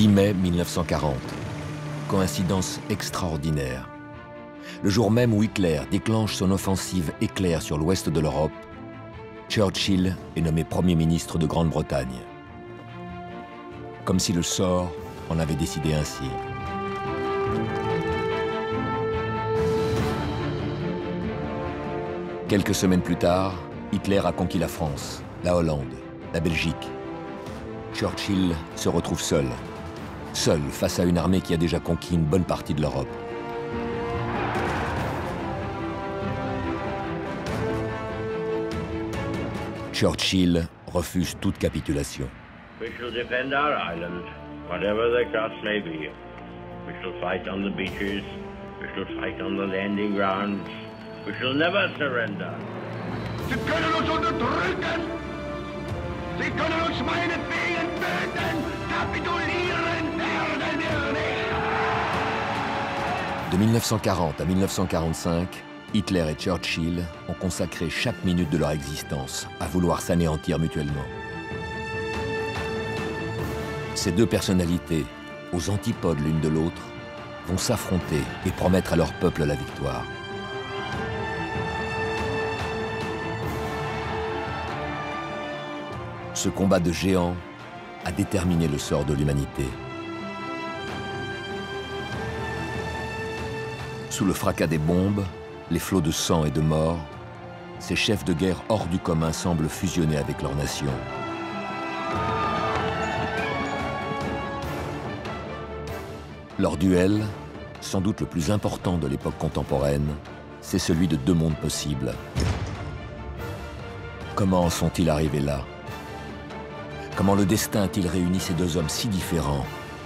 10 mai 1940. Coïncidence extraordinaire. Le jour même où Hitler déclenche son offensive éclair sur l'ouest de l'Europe, Churchill est nommé Premier ministre de Grande-Bretagne. Comme si le sort en avait décidé ainsi. Quelques semaines plus tard, Hitler a conquis la France, la Hollande, la Belgique. Churchill se retrouve seul face à une armée qui a déjà conquis une bonne partie de l'Europe. Churchill refuse toute capitulation. We shall defend our island, whatever the cost may be. We shall fight on the beaches, we shall fight on the landing grounds, we shall never surrender. Sie können uns unterdrücken! Sie können uns meinetwegen töten! Kapitulieren werden wir nicht! De 1940 à 1945, Hitler et Churchill ont consacré chaque minute de leur existence à vouloir s'anéantir mutuellement. Ces deux personnalités, aux antipodes l'une de l'autre, vont s'affronter et promettre à leur peuple la victoire. Ce combat de géants a déterminé le sort de l'humanité. Sous le fracas des bombes, les flots de sang et de mort, ces chefs de guerre hors du commun semblent fusionner avec leur nation. Leur duel, sans doute le plus important de l'époque contemporaine, c'est celui de deux mondes possibles. Comment en sont-ils arrivés là? Comment le destin a-t-il réuni ces deux hommes si différents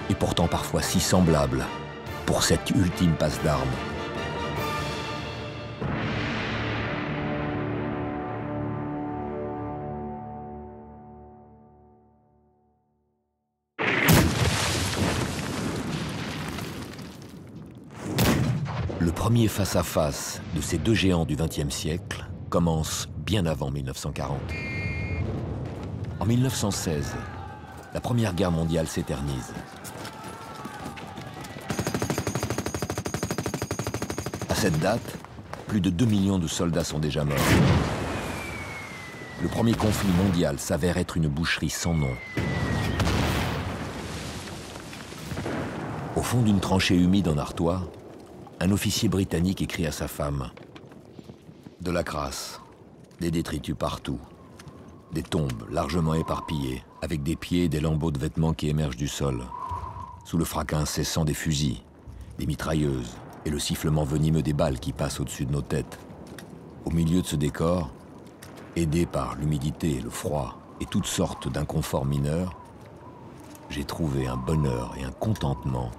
et pourtant parfois si semblables pour cette ultime passe d'armes? Le premier face-à-face de ces deux géants du XXe siècle commence bien avant 1940. En 1916, la Première Guerre mondiale s'éternise. À cette date, plus de 2 millions de soldats sont déjà morts. Le premier conflit mondial s'avère être une boucherie sans nom. Au fond d'une tranchée humide en Artois, un officier britannique écrit à sa femme: de la crasse, des détritus partout, des tombes largement éparpillées, avec des pieds et des lambeaux de vêtements qui émergent du sol, sous le fracas incessant des fusils, des mitrailleuses et le sifflement venimeux des balles qui passent au-dessus de nos têtes. Au milieu de ce décor, aidé par l'humidité, le froid et toutes sortes d'inconforts mineurs, j'ai trouvé un bonheur et un contentement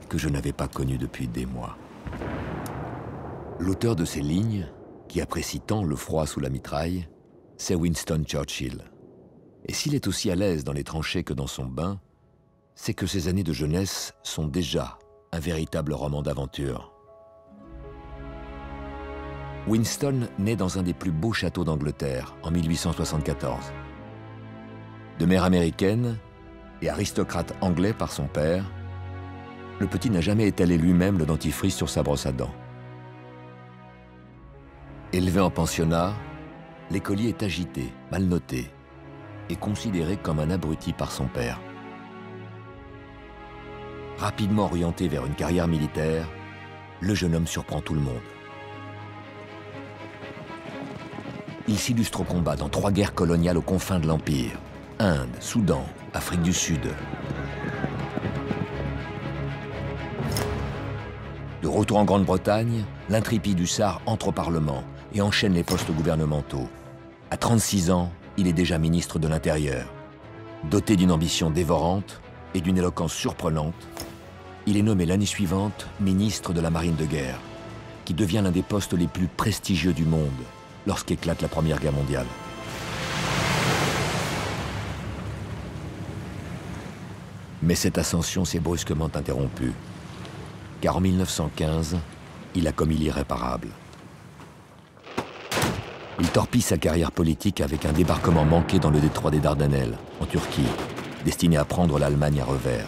que je n'avais pas connu depuis des mois. L'auteur de ces lignes, qui apprécie tant le froid sous la mitraille, c'est Winston Churchill. Et s'il est aussi à l'aise dans les tranchées que dans son bain, c'est que ses années de jeunesse sont déjà un véritable roman d'aventure. Winston naît dans un des plus beaux châteaux d'Angleterre en 1874. De mère américaine et aristocrate anglais par son père, le petit n'a jamais étalé lui-même le dentifrice sur sa brosse à dents. Élevé en pensionnat, l'écolier est agité, mal noté et considéré comme un abruti par son père. Rapidement orienté vers une carrière militaire, le jeune homme surprend tout le monde. Il s'illustre au combat dans 3 guerres coloniales aux confins de l'Empire: Inde, Soudan, Afrique du Sud. De retour en Grande-Bretagne, l'intrépide hussard entre au Parlement et enchaîne les postes gouvernementaux. À 36 ans, il est déjà ministre de l'Intérieur. Doté d'une ambition dévorante et d'une éloquence surprenante, il est nommé l'année suivante ministre de la Marine de guerre, qui devient l'un des postes les plus prestigieux du monde lorsqu'éclate la Première Guerre mondiale. Mais cette ascension s'est brusquement interrompue, car en 1915, il a commis l'irréparable. Il torpille sa carrière politique avec un débarquement manqué dans le détroit des Dardanelles, en Turquie, destiné à prendre l'Allemagne à revers.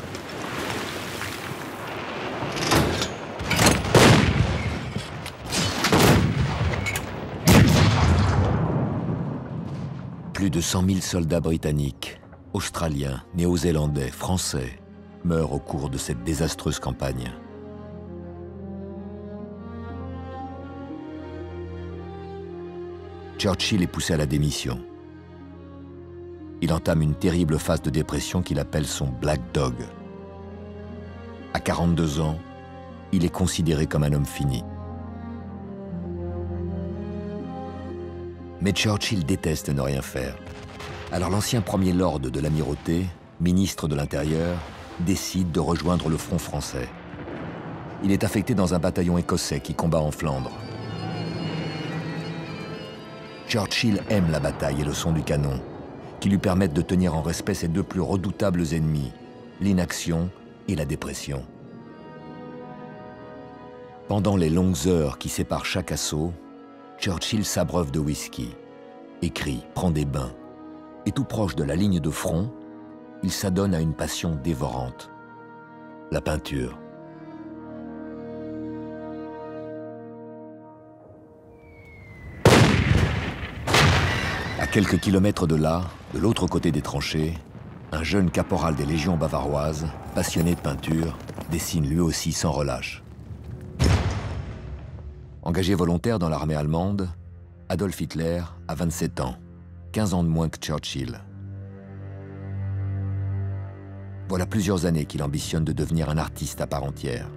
Plus de 100 000 soldats britanniques, australiens, néo-zélandais, français meurent au cours de cette désastreuse campagne. Churchill est poussé à la démission. Il entame une terrible phase de dépression qu'il appelle son Black Dog. À 42 ans, il est considéré comme un homme fini. Mais Churchill déteste ne rien faire. Alors l'ancien premier lord de l'Amirauté, ministre de l'Intérieur, décide de rejoindre le front français. Il est affecté dans un bataillon écossais qui combat en Flandre. Churchill aime la bataille et le son du canon, qui lui permettent de tenir en respect ses deux plus redoutables ennemis, l'inaction et la dépression. Pendant les longues heures qui séparent chaque assaut, Churchill s'abreuve de whisky, écrit, prend des bains, et tout proche de la ligne de front, il s'adonne à une passion dévorante, la peinture. À quelques kilomètres de là, de l'autre côté des tranchées, un jeune caporal des légions bavaroises, passionné de peinture, dessine lui aussi sans relâche. Engagé volontaire dans l'armée allemande, Adolf Hitler a 27 ans, 15 ans de moins que Churchill. Voilà plusieurs années qu'il ambitionne de devenir un artiste à part entière.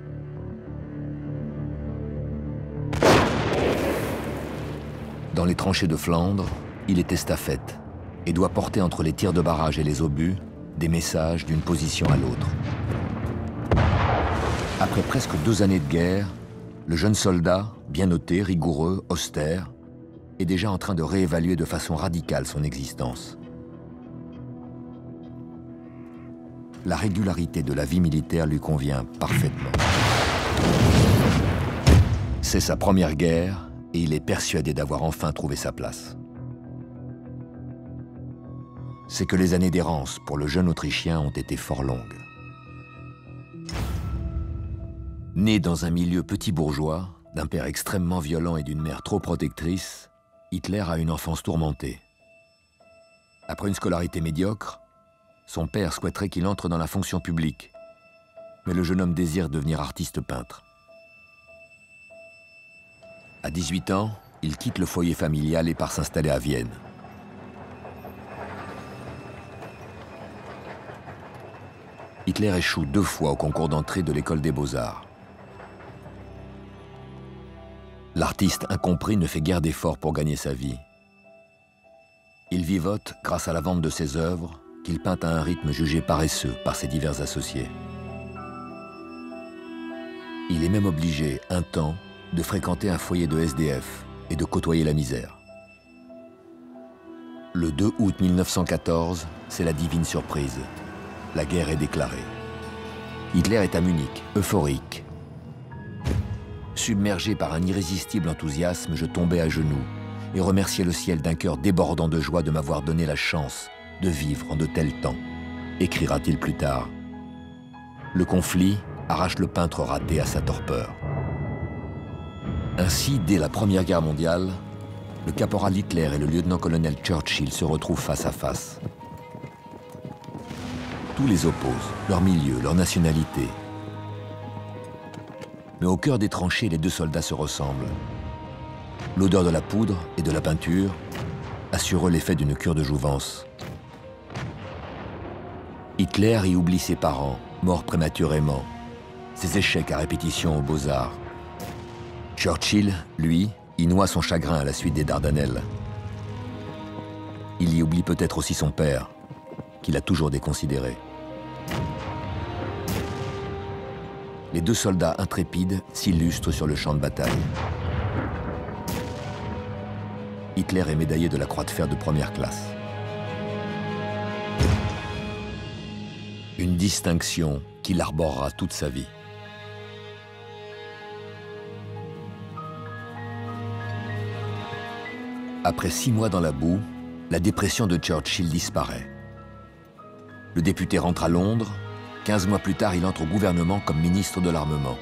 Dans les tranchées de Flandre, il est estafette et doit porter entre les tirs de barrage et les obus des messages d'une position à l'autre. Après presque 2 années de guerre, le jeune soldat, bien noté, rigoureux, austère, est déjà en train de réévaluer de façon radicale son existence. La régularité de la vie militaire lui convient parfaitement. C'est sa première guerre et il est persuadé d'avoir enfin trouvé sa place. C'est que les années d'errance pour le jeune Autrichien ont été fort longues. Né dans un milieu petit bourgeois, d'un père extrêmement violent et d'une mère trop protectrice, Hitler a une enfance tourmentée. Après une scolarité médiocre, son père souhaiterait qu'il entre dans la fonction publique, mais le jeune homme désire devenir artiste peintre. À 18 ans, il quitte le foyer familial et part s'installer à Vienne. Hitler échoue 2 fois au concours d'entrée de l'école des beaux-arts. L'artiste incompris ne fait guère d'efforts pour gagner sa vie. Il vivote grâce à la vente de ses œuvres, qu'il peint à un rythme jugé paresseux par ses divers associés. Il est même obligé, un temps, de fréquenter un foyer de SDF et de côtoyer la misère. Le 2 août 1914, c'est la divine surprise. La guerre est déclarée. Hitler est à Munich, euphorique. Submergé par un irrésistible enthousiasme, je tombais à genoux et remerciais le ciel d'un cœur débordant de joie de m'avoir donné la chance de vivre en de tels temps, écrira-t-il plus tard. Le conflit arrache le peintre raté à sa torpeur. Ainsi, dès la Première Guerre mondiale, le caporal Hitler et le lieutenant-colonel Churchill se retrouvent face à face. Tout les oppose, leur milieu, leur nationalité. Mais au cœur des tranchées, les 2 soldats se ressemblent. L'odeur de la poudre et de la peinture assure l'effet d'une cure de jouvence. Hitler y oublie ses parents, morts prématurément, ses échecs à répétition aux Beaux-Arts. Churchill, lui, y noie son chagrin à la suite des Dardanelles. Il y oublie peut-être aussi son père, qu'il a toujours déconsidéré. Les 2 soldats intrépides s'illustrent sur le champ de bataille. Hitler est médaillé de la Croix de fer de première classe. Une distinction qu'il arborera toute sa vie. Après 6 mois dans la boue, la dépression de Churchill disparaît. Le député rentre à Londres. 15 mois plus tard, il entre au gouvernement comme ministre de l'Armement.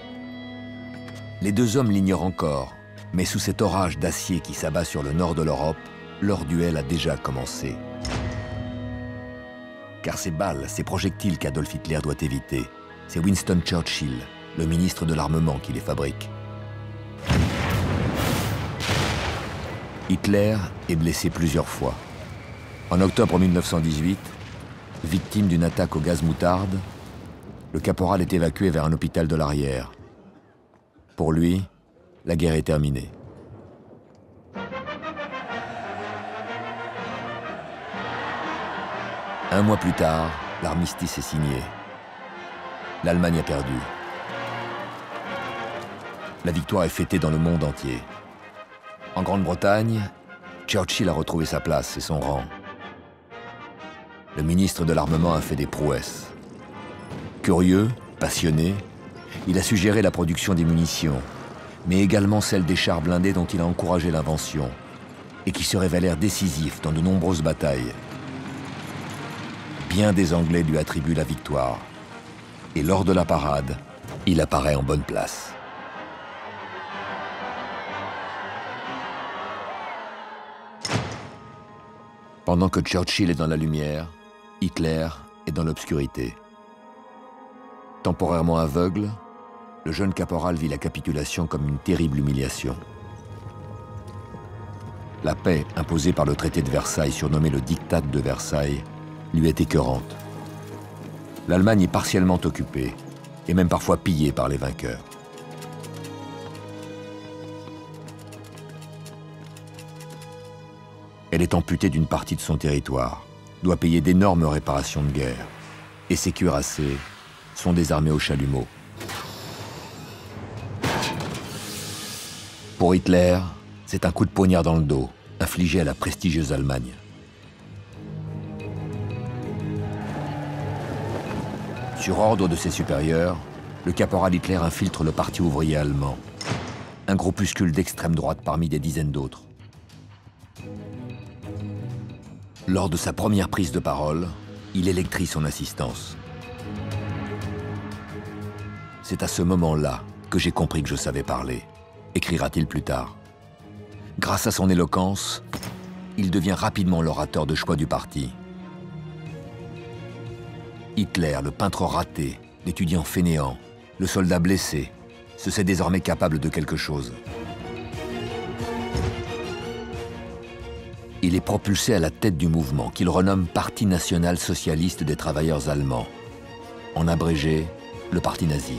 Les 2 hommes l'ignorent encore, mais sous cet orage d'acier qui s'abat sur le nord de l'Europe, leur duel a déjà commencé. Car ces balles, ces projectiles qu'Adolf Hitler doit éviter, c'est Winston Churchill, le ministre de l'Armement, qui les fabrique. Hitler est blessé plusieurs fois. En octobre 1918, victime d'une attaque au gaz moutarde, le caporal est évacué vers un hôpital de l'arrière. Pour lui, la guerre est terminée. Un mois plus tard, l'armistice est signé. L'Allemagne a perdu. La victoire est fêtée dans le monde entier. En Grande-Bretagne, Churchill a retrouvé sa place et son rang. Le ministre de l'Armement a fait des prouesses. Curieux, passionné, il a suggéré la production des munitions, mais également celle des chars blindés dont il a encouragé l'invention et qui se révélèrent décisifs dans de nombreuses batailles. Bien des Anglais lui attribuent la victoire. Et lors de la parade, il apparaît en bonne place. Pendant que Churchill est dans la lumière, Hitler est dans l'obscurité. Temporairement aveugle, le jeune caporal vit la capitulation comme une terrible humiliation. La paix imposée par le traité de Versailles, surnommé le Diktat de Versailles, lui est écœurante. L'Allemagne est partiellement occupée, et même parfois pillée par les vainqueurs. Elle est amputée d'une partie de son territoire, doit payer d'énormes réparations de guerre, et ses cuirassés sont désarmés au chalumeau. Pour Hitler, c'est un coup de poignard dans le dos, infligé à la prestigieuse Allemagne. Sur ordre de ses supérieurs, le caporal Hitler infiltre le Parti ouvrier allemand, un groupuscule d'extrême droite parmi des dizaines d'autres. Lors de sa première prise de parole, il électrise son assistance. C'est à ce moment-là que j'ai compris que je savais parler, écrira-t-il plus tard. Grâce à son éloquence, il devient rapidement l'orateur de choix du parti. Hitler, le peintre raté, l'étudiant fainéant, le soldat blessé, se sait désormais capable de quelque chose. Il est propulsé à la tête du mouvement qu'il renomme Parti national socialiste des travailleurs allemands, en abrégé, le parti nazi.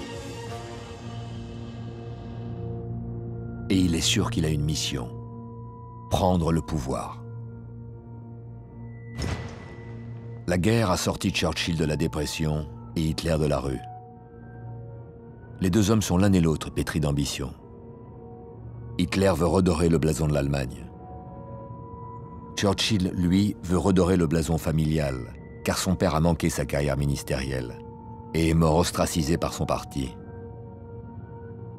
Et il est sûr qu'il a une mission, prendre le pouvoir. La guerre a sorti Churchill de la dépression et Hitler de la rue. Les deux hommes sont l'un et l'autre pétris d'ambition. Hitler veut redorer le blason de l'Allemagne. Churchill, lui, veut redorer le blason familial, car son père a manqué sa carrière ministérielle et est mort ostracisé par son parti.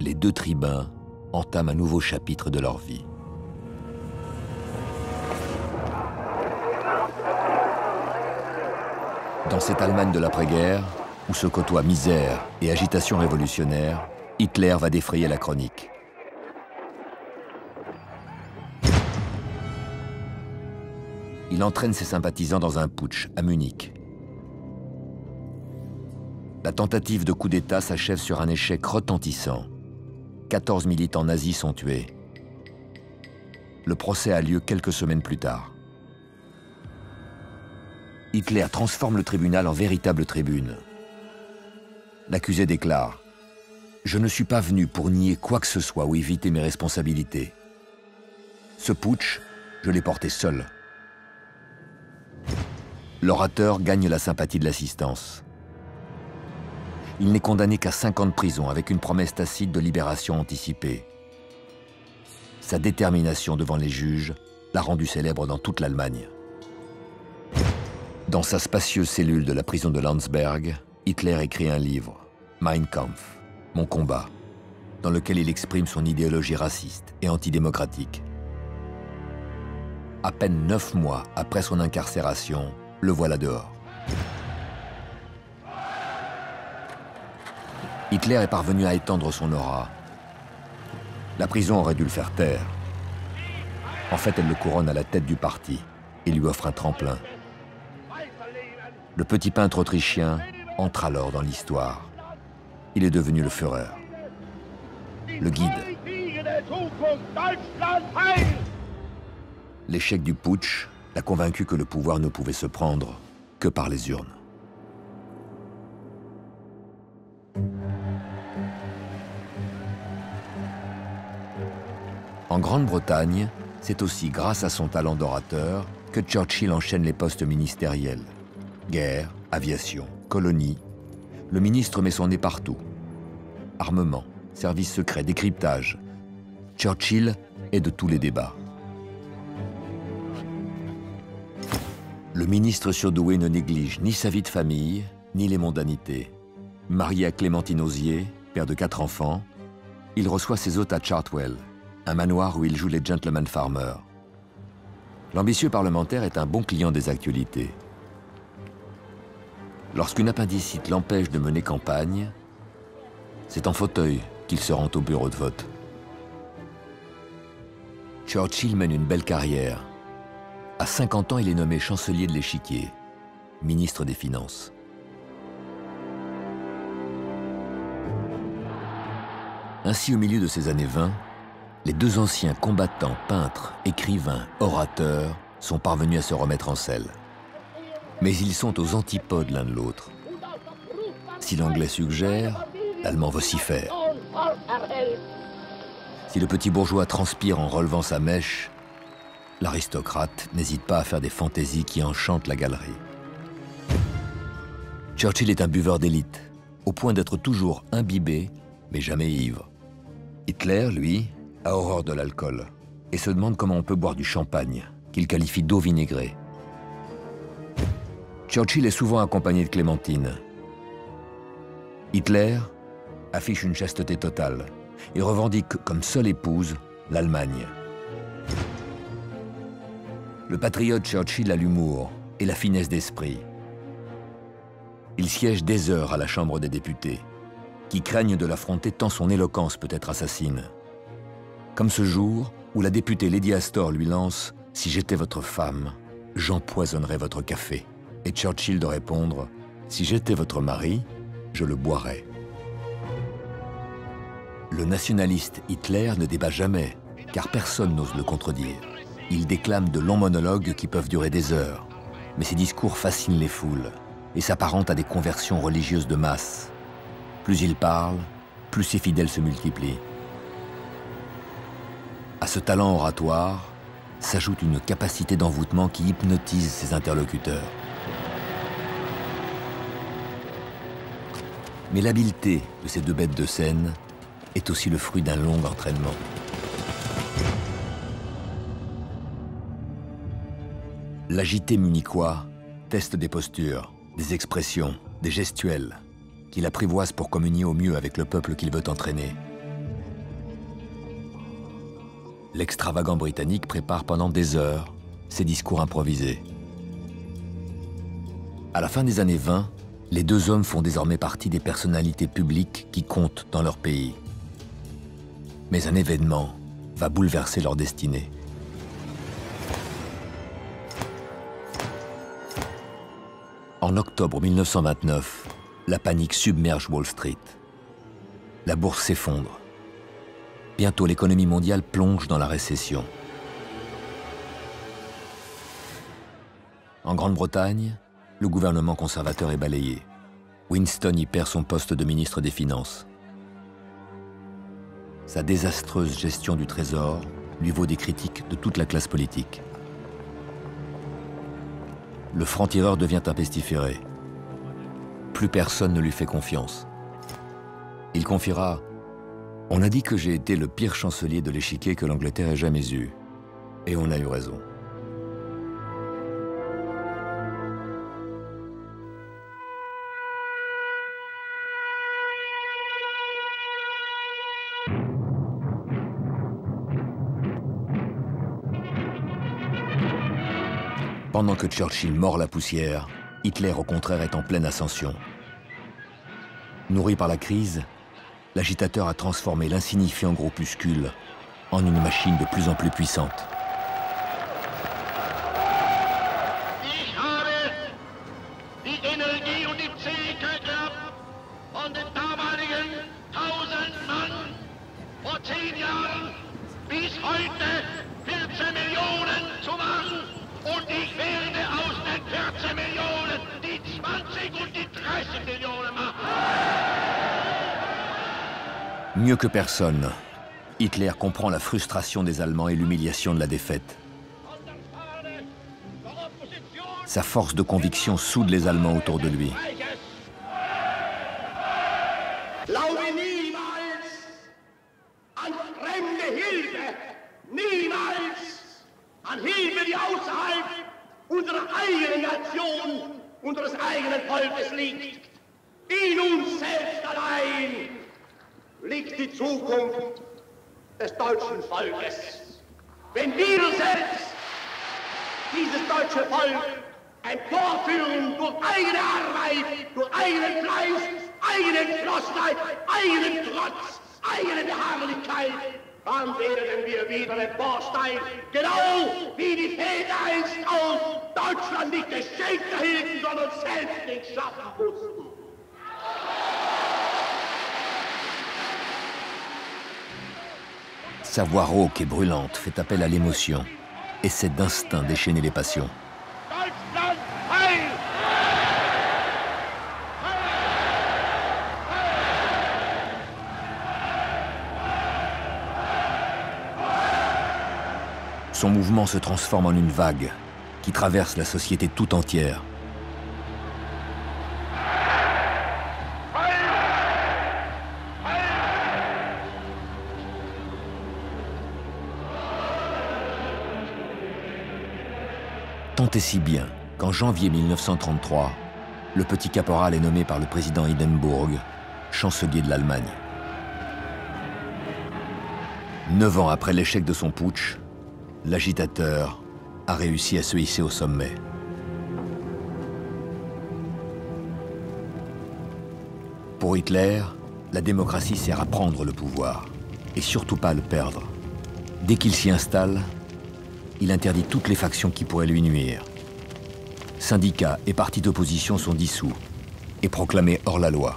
Les deux tribuns entament un nouveau chapitre de leur vie. Dans cette Allemagne de l'après-guerre, où se côtoient misère et agitation révolutionnaire, Hitler va défrayer la chronique. Il entraîne ses sympathisants dans un putsch à Munich. La tentative de coup d'État s'achève sur un échec retentissant. 14 militants nazis sont tués. Le procès a lieu quelques semaines plus tard. Hitler transforme le tribunal en véritable tribune. L'accusé déclare « Je ne suis pas venu pour nier quoi que ce soit ou éviter mes responsabilités. Ce putsch, je l'ai porté seul. » L'orateur gagne la sympathie de l'assistance. Il n'est condamné qu'à 5 ans de prison avec une promesse tacite de libération anticipée. Sa détermination devant les juges l'a rendu célèbre dans toute l'Allemagne. Dans sa spacieuse cellule de la prison de Landsberg, Hitler écrit un livre, Mein Kampf, Mon combat, dans lequel il exprime son idéologie raciste et antidémocratique. À peine 9 mois après son incarcération, le voilà dehors. Hitler est parvenu à étendre son aura. La prison aurait dû le faire taire. En fait, elle le couronne à la tête du parti et lui offre un tremplin. Le petit peintre autrichien entre alors dans l'histoire. Il est devenu le Führer, le guide. L'échec du putsch l'a convaincu que le pouvoir ne pouvait se prendre que par les urnes. En Grande-Bretagne, c'est aussi grâce à son talent d'orateur que Churchill enchaîne les postes ministériels. Guerre, aviation, colonie, le ministre met son nez partout. Armement, services secrets, décryptage. Churchill est de tous les débats. Le ministre surdoué ne néglige ni sa vie de famille, ni les mondanités. Marié à Clémentine Osier, père de 4 enfants, il reçoit ses hôtes à Chartwell, un manoir où il joue les gentlemen farmers. L'ambitieux parlementaire est un bon client des actualités. Lorsqu'une appendicite l'empêche de mener campagne, c'est en fauteuil qu'il se rend au bureau de vote. Churchill mène une belle carrière. À 50 ans, il est nommé chancelier de l'Échiquier, ministre des Finances. Ainsi, au milieu de ces années 20, les 2 anciens combattants, peintres, écrivains, orateurs sont parvenus à se remettre en selle. Mais ils sont aux antipodes l'un de l'autre. Si l'anglais suggère, l'allemand vocifère. Si le petit bourgeois transpire en relevant sa mèche, l'aristocrate n'hésite pas à faire des fantaisies qui enchantent la galerie. Churchill est un buveur d'élite, au point d'être toujours imbibé, mais jamais ivre. Hitler, lui, a horreur de l'alcool et se demande comment on peut boire du champagne, qu'il qualifie d'eau vinaigrée. Churchill est souvent accompagné de Clémentine. Hitler affiche une chasteté totale et revendique comme seule épouse l'Allemagne. Le patriote Churchill a l'humour et la finesse d'esprit. Il siège des heures à la Chambre des députés, qui craignent de l'affronter tant son éloquence peut être assassine. Comme ce jour où la députée Lady Astor lui lance « Si j'étais votre femme, j'empoisonnerais votre café ». Et Churchill de répondre « Si j'étais votre mari, je le boirais ». Le nationaliste Hitler ne débat jamais, car personne n'ose le contredire. Il déclame de longs monologues qui peuvent durer des heures, mais ses discours fascinent les foules et s'apparentent à des conversions religieuses de masse. Plus il parle, plus ses fidèles se multiplient. À ce talent oratoire s'ajoute une capacité d'envoûtement qui hypnotise ses interlocuteurs. Mais l'habileté de ces 2 bêtes de scène est aussi le fruit d'un long entraînement. L'agité munichois teste des postures, des expressions, des gestuels qu'il apprivoise pour communier au mieux avec le peuple qu'il veut entraîner. L'extravagant britannique prépare pendant des heures ses discours improvisés. À la fin des années 20, les 2 hommes font désormais partie des personnalités publiques qui comptent dans leur pays. Mais un événement va bouleverser leur destinée. En octobre 1929, la panique submerge Wall Street. La bourse s'effondre. Bientôt, l'économie mondiale plonge dans la récession. En Grande-Bretagne, le gouvernement conservateur est balayé. Winston y perd son poste de ministre des Finances. Sa désastreuse gestion du Trésor lui vaut des critiques de toute la classe politique. Le franc-tireur devient un pestiféré. Plus personne ne lui fait confiance. Il confiera « On a dit que j'ai été le pire chancelier de l'Échiquier que l'Angleterre ait jamais eu. Et on a eu raison. » Pendant que Churchill mord la poussière, Hitler, au contraire, est en pleine ascension. Nourri par la crise, l'agitateur a transformé l'insignifiant groupuscule en une machine de plus en plus puissante. Mieux que personne, Hitler comprend la frustration des Allemands et l'humiliation de la défaite. Sa force de conviction soude les Allemands autour de lui. Glaube niemals an fremde Hilfe, niemals an Hilfe, die außerhalb unserer eigenen Nation, unseres eigenen Volkes liegt. In uns selbst allein liegt die Zukunft des deutschen Volkes. Wenn wir selbst dieses deutsche Volk emporführen durch eigene Arbeit, durch eigenen Fleiß, eigene Entschlossenheit, eigenen Trotz, eigene Beharrlichkeit, dann werden wir wieder emporsteigen, genau wie die Väter einst auch Deutschland nicht geschenkt erhielten, sondern selbst nicht schaffen mussten. Sa voix rauque et brûlante fait appel à l'émotion, essaie d'instinct déchaîner les passions. Deutschland heil! Son mouvement se transforme en une vague qui traverse la société tout entière. Tant et si bien qu'en janvier 1933, le petit caporal est nommé par le président Hindenburg chancelier de l'Allemagne. 9 ans après l'échec de son putsch, l'agitateur a réussi à se hisser au sommet. Pour Hitler, la démocratie sert à prendre le pouvoir, et surtout pas à le perdre. Dès qu'il s'y installe, il interdit toutes les factions qui pourraient lui nuire. Syndicats et partis d'opposition sont dissous et proclamés hors la loi.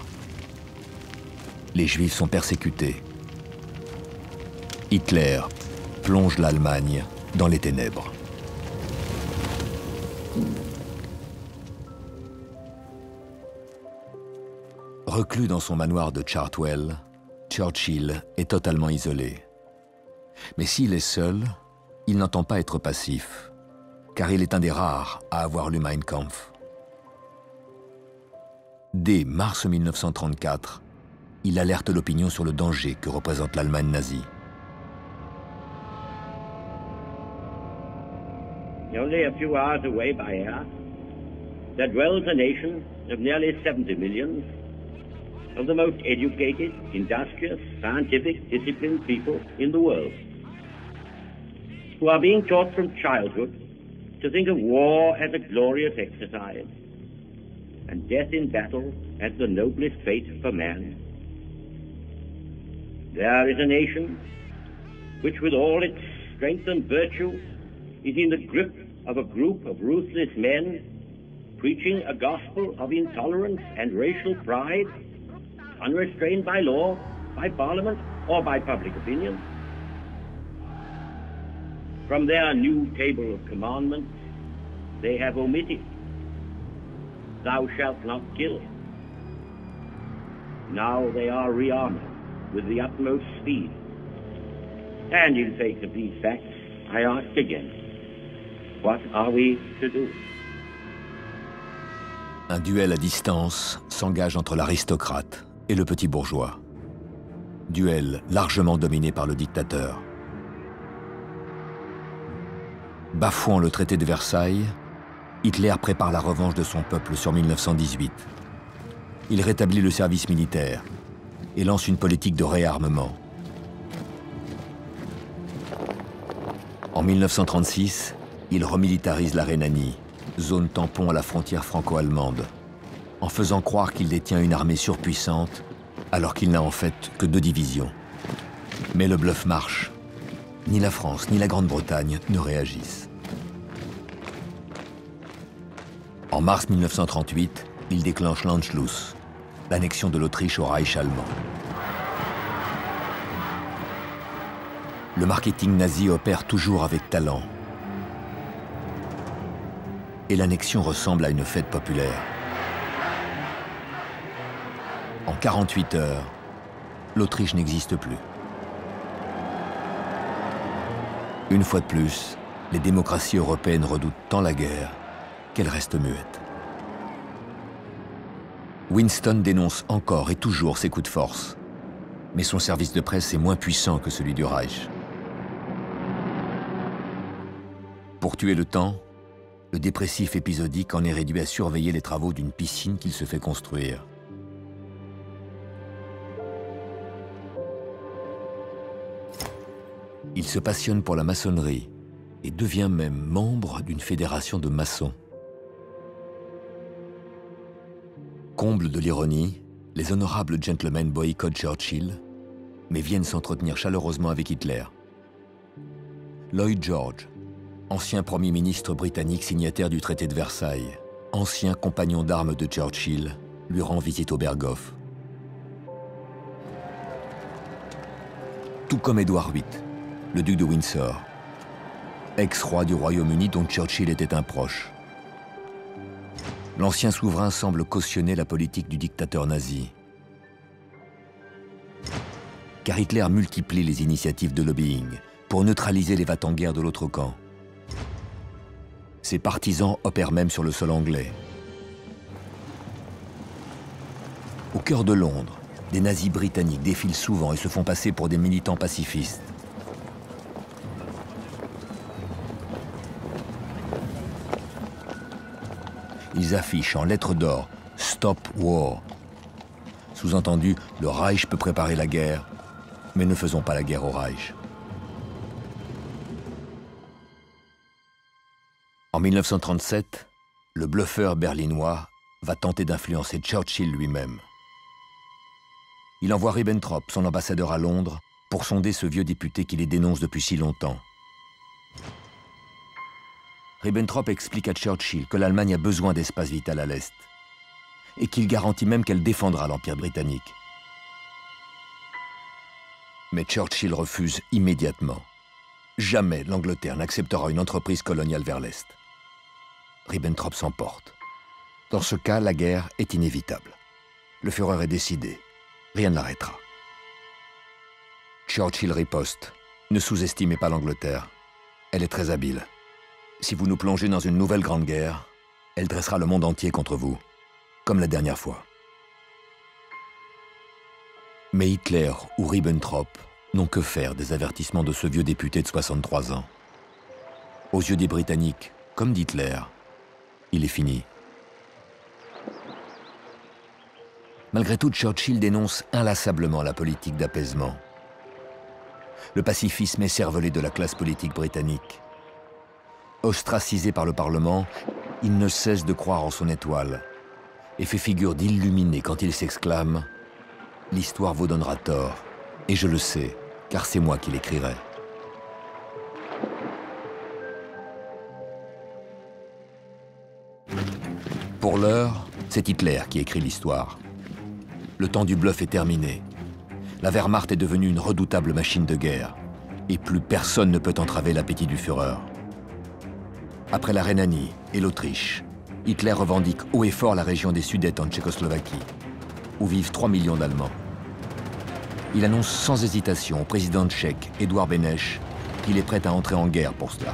Les Juifs sont persécutés. Hitler plonge l'Allemagne dans les ténèbres. Reclus dans son manoir de Chartwell, Churchill est totalement isolé. Mais s'il est seul, il n'entend pas être passif, car il est un des rares à avoir lu Mein Kampf. Dès mars 1934, il alerte l'opinion sur le danger que représente l'Allemagne nazie. Only a few hours away by air, there dwells a nation of nearly 70 million, of the most educated, industrious, scientific, disciplined people in the world, who are being taught from childhood to think of war as a glorious exercise, and death in battle as the noblest fate for man. There is a nation which, with all its strength and virtue, is in the grip of a group of ruthless men preaching a gospel of intolerance and racial pride, unrestrained by law, by parliament, or by public opinion. From their new table of commandments, they have omitted, "Thou shalt not kill." Now they are rearmed with the utmost speed. And in face of these facts, I ask again, what are we to do? Un duel à distance s'engage entre l'aristocrate et le petit bourgeois. Duel largement dominé par le dictateur. Bafouant le traité de Versailles, Hitler prépare la revanche de son peuple sur 1918. Il rétablit le service militaire et lance une politique de réarmement. En 1936, il remilitarise la Rhénanie, zone tampon à la frontière franco-allemande, en faisant croire qu'il détient une armée surpuissante, alors qu'il n'a en fait que 2 divisions. Mais le bluff marche. Ni la France ni la Grande-Bretagne ne réagissent. En mars 1938, il déclenche l'Anschluss, l'annexion de l'Autriche au Reich allemand. Le marketing nazi opère toujours avec talent. Et l'annexion ressemble à une fête populaire. En 48 heures, l'Autriche n'existe plus. Une fois de plus, les démocraties européennes redoutent tant la guerre qu'elles restent muettes. Winston dénonce encore et toujours ses coups de force, mais son service de presse est moins puissant que celui du Reich. Pour tuer le temps, le dépressif épisodique en est réduit à surveiller les travaux d'une piscine qu'il se fait construire. Il se passionne pour la maçonnerie et devient même membre d'une fédération de maçons. Comble de l'ironie, les honorables gentlemen boycottent Churchill, mais viennent s'entretenir chaleureusement avec Hitler. Lloyd George, ancien Premier ministre britannique signataire du traité de Versailles, ancien compagnon d'armes de Churchill, lui rend visite au Berghof. Tout comme Édouard VIII, le duc de Windsor, ex-roi du Royaume-Uni dont Churchill était un proche. L'ancien souverain semble cautionner la politique du dictateur nazi. Car Hitler multiplie les initiatives de lobbying pour neutraliser les va-t-en-guerre de l'autre camp. Ses partisans opèrent même sur le sol anglais. Au cœur de Londres, des nazis britanniques défilent souvent et se font passer pour des militants pacifistes. Ils affichent en lettres d'or « Stop War ». Sous-entendu, le Reich peut préparer la guerre, mais ne faisons pas la guerre au Reich. En 1937, le bluffeur berlinois va tenter d'influencer Churchill lui-même. Il envoie Ribbentrop, son ambassadeur à Londres, pour sonder ce vieux député qui les dénonce depuis si longtemps. Ribbentrop explique à Churchill que l'Allemagne a besoin d'espace vital à l'Est et qu'il garantit même qu'elle défendra l'Empire britannique. Mais Churchill refuse immédiatement. Jamais l'Angleterre n'acceptera une entreprise coloniale vers l'Est. Ribbentrop s'emporte. Dans ce cas, la guerre est inévitable. Le Führer est décidé. Rien ne l'arrêtera. Churchill riposte. Ne sous-estimez pas l'Angleterre. Elle est très habile. Si vous nous plongez dans une nouvelle grande guerre, elle dressera le monde entier contre vous, comme la dernière fois. Mais Hitler ou Ribbentrop n'ont que faire des avertissements de ce vieux député de 63 ans. Aux yeux des Britanniques, comme d'Hitler, il est fini. Malgré tout, Churchill dénonce inlassablement la politique d'apaisement. Le pacifisme est cervelé de la classe politique britannique. Ostracisé par le Parlement, il ne cesse de croire en son étoile et fait figure d'illuminé quand il s'exclame « L'histoire vous donnera tort, et je le sais, car c'est moi qui l'écrirai. » Pour l'heure, c'est Hitler qui écrit l'histoire. Le temps du bluff est terminé. La Wehrmacht est devenue une redoutable machine de guerre, et plus personne ne peut entraver l'appétit du Führer. Après la Rhénanie et l'Autriche, Hitler revendique haut et fort la région des Sudètes en Tchécoslovaquie, où vivent 3 millions d'Allemands. Il annonce sans hésitation au président tchèque, Édouard Beneš, qu'il est prêt à entrer en guerre pour cela.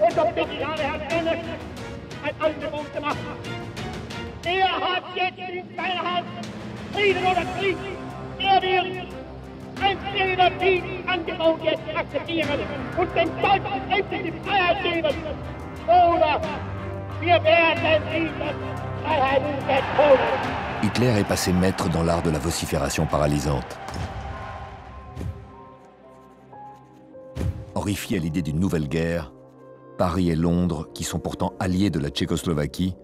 Und doch bitte ich alle Herrn Beneš ein Angebot gemacht. Er hat jetzt in seiner Hand Frieden oder Krieg. Er wird entweder dieses Angebot jetzt akzeptieren und dem Deutschen endlich die Freiheit geben, oder wir werden diese Freiheit entholen. Hitler est passé maître dans l'art de la vocifération paralysante. Horrifié à l'idée d'une nouvelle guerre, Paris et Londres, qui sont pourtant alliés de la Tchécoslovaquie,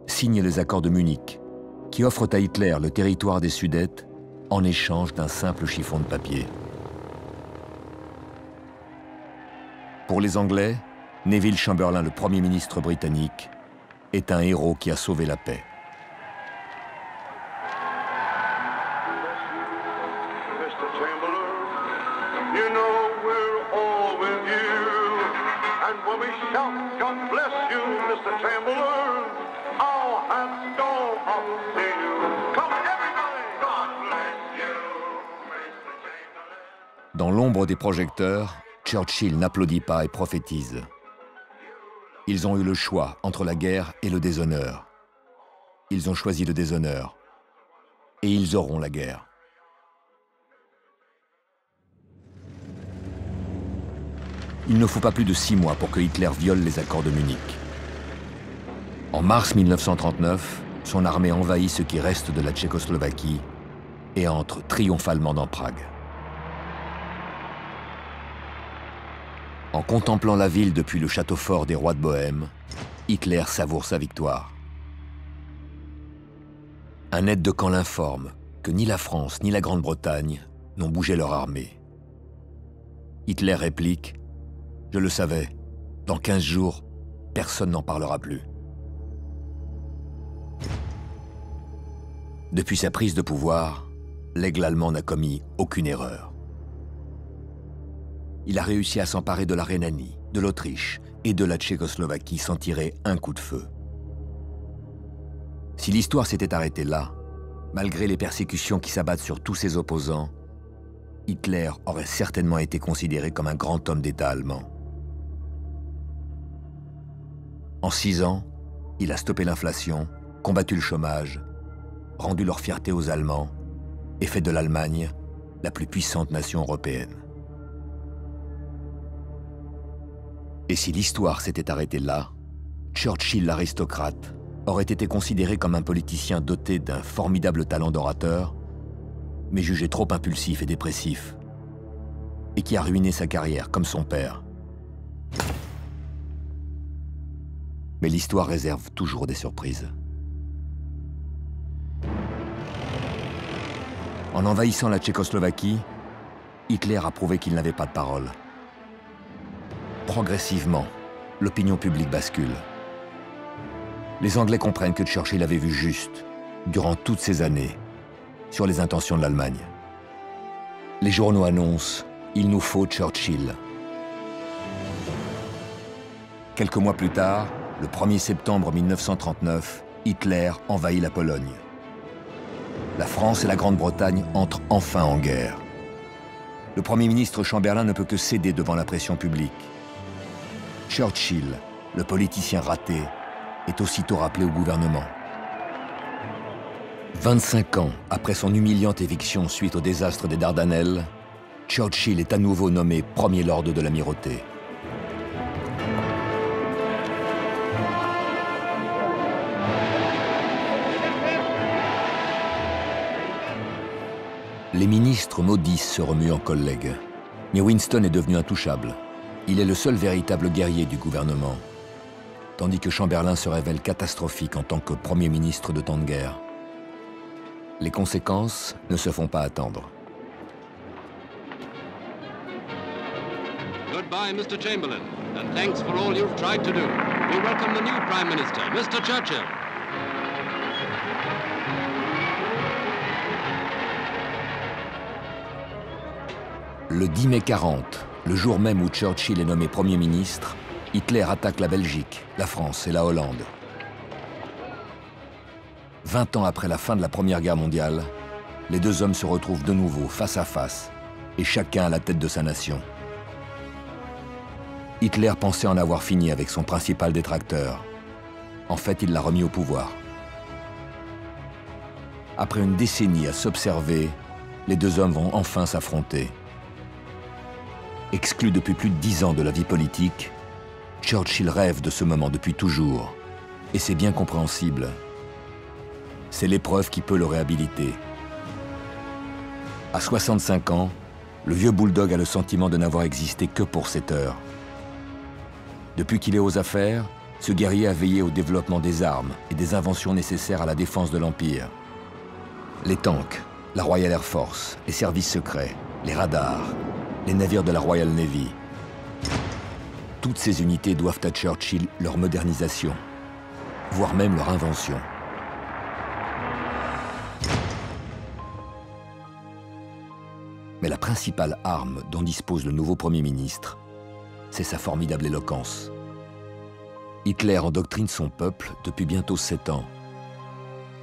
signent les accords de Munich, qui offrent à Hitler le territoire des Sudètes en échange d'un simple chiffon de papier. Pour les Anglais, Neville Chamberlain, le Premier ministre britannique, est un héros qui a sauvé la paix. Dans l'ombre des projecteurs, Churchill n'applaudit pas et prophétise. Ils ont eu le choix entre la guerre et le déshonneur. Ils ont choisi le déshonneur. Et ils auront la guerre. Il ne faut pas plus de 6 mois pour que Hitler viole les accords de Munich. En mars 1939, son armée envahit ce qui reste de la Tchécoslovaquie et entre triomphalement dans Prague. En contemplant la ville depuis le château fort des rois de Bohême, Hitler savoure sa victoire. Un aide de camp l'informe que ni la France ni la Grande-Bretagne n'ont bougé leur armée. Hitler réplique « Je le savais, dans 15 jours, personne n'en parlera plus ». Depuis sa prise de pouvoir, l'aigle allemand n'a commis aucune erreur. Il a réussi à s'emparer de la Rhénanie, de l'Autriche et de la Tchécoslovaquie sans tirer un coup de feu. Si l'histoire s'était arrêtée là, malgré les persécutions qui s'abattent sur tous ses opposants, Hitler aurait certainement été considéré comme un grand homme d'État allemand. En 6 ans, il a stoppé l'inflation, combattu le chômage, rendu leur fierté aux Allemands et fait de l'Allemagne la plus puissante nation européenne. Et si l'histoire s'était arrêtée là, Churchill l'aristocrate aurait été considéré comme un politicien doté d'un formidable talent d'orateur, mais jugé trop impulsif et dépressif, et qui a ruiné sa carrière comme son père. Mais l'histoire réserve toujours des surprises. En envahissant la Tchécoslovaquie, Hitler a prouvé qu'il n'avait pas de parole. Progressivement, l'opinion publique bascule. Les Anglais comprennent que Churchill avait vu juste, durant toutes ces années, sur les intentions de l'Allemagne. Les journaux annoncent « Il nous faut Churchill ». Quelques mois plus tard, le 1er septembre 1939, Hitler envahit la Pologne. La France et la Grande-Bretagne entrent enfin en guerre. Le Premier ministre Chamberlain ne peut que céder devant la pression publique. Churchill, le politicien raté, est aussitôt rappelé au gouvernement. 25 ans après son humiliante éviction suite au désastre des Dardanelles, Churchill est à nouveau nommé Premier Lord de l'Amirauté. Les ministres maudissent ce remuant collègue, mais Winston est devenu intouchable. Il est le seul véritable guerrier du gouvernement, tandis que Chamberlain se révèle catastrophique en tant que Premier ministre de temps de guerre. Les conséquences ne se font pas attendre. Goodbye, Mr. Chamberlain, and thanks for all you've tried to do. We welcome the new Prime Minister, Mr. Churchill. Le 10 mai 40, le jour même où Churchill est nommé Premier ministre, Hitler attaque la Belgique, la France et la Hollande. 20 ans après la fin de la Première Guerre mondiale, les deux hommes se retrouvent de nouveau face à face, et chacun à la tête de sa nation. Hitler pensait en avoir fini avec son principal détracteur. En fait, il l'a remis au pouvoir. Après une décennie à s'observer, les deux hommes vont enfin s'affronter. Exclu depuis plus de 10 ans de la vie politique, Churchill rêve de ce moment depuis toujours, et c'est bien compréhensible. C'est l'épreuve qui peut le réhabiliter. À 65 ans, le vieux bulldog a le sentiment de n'avoir existé que pour cette heure. Depuis qu'il est aux affaires, ce guerrier a veillé au développement des armes et des inventions nécessaires à la défense de l'Empire. Les tanks, la Royal Air Force, les services secrets, les radars, les navires de la Royal Navy. Toutes ces unités doivent à Churchill leur modernisation. voire même leur invention. Mais la principale arme dont dispose le nouveau Premier ministre, c'est sa formidable éloquence. Hitler endoctrine son peuple depuis bientôt 7 ans.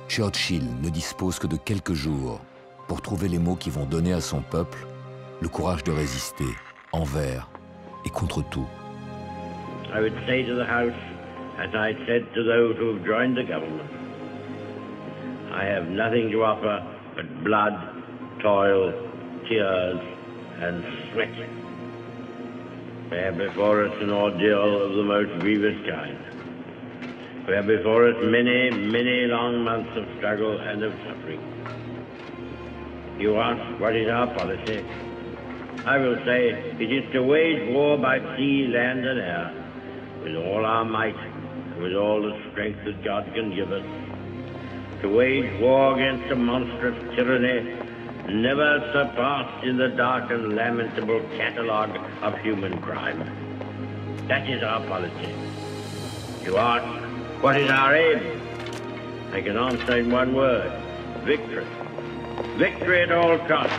Churchill ne dispose que de quelques jours pour trouver les mots qui vont donner à son peuple le courage de résister envers et contre tout. I would say to the House, as I said to those who have joined the government, I have nothing to offer but blood, toil, tears, and sweat. We have before us an ordeal of the most grievous kind. We have before us many, many long months of struggle and of suffering. You ask, what is our policy? I will say, it is to wage war by sea, land, and air, with all our might, and with all the strength that God can give us, to wage war against a monstrous tyranny never surpassed in the dark and lamentable catalogue of human crime. That is our policy. You ask, what is our aim? I can answer in one word, victory. Victory at all costs.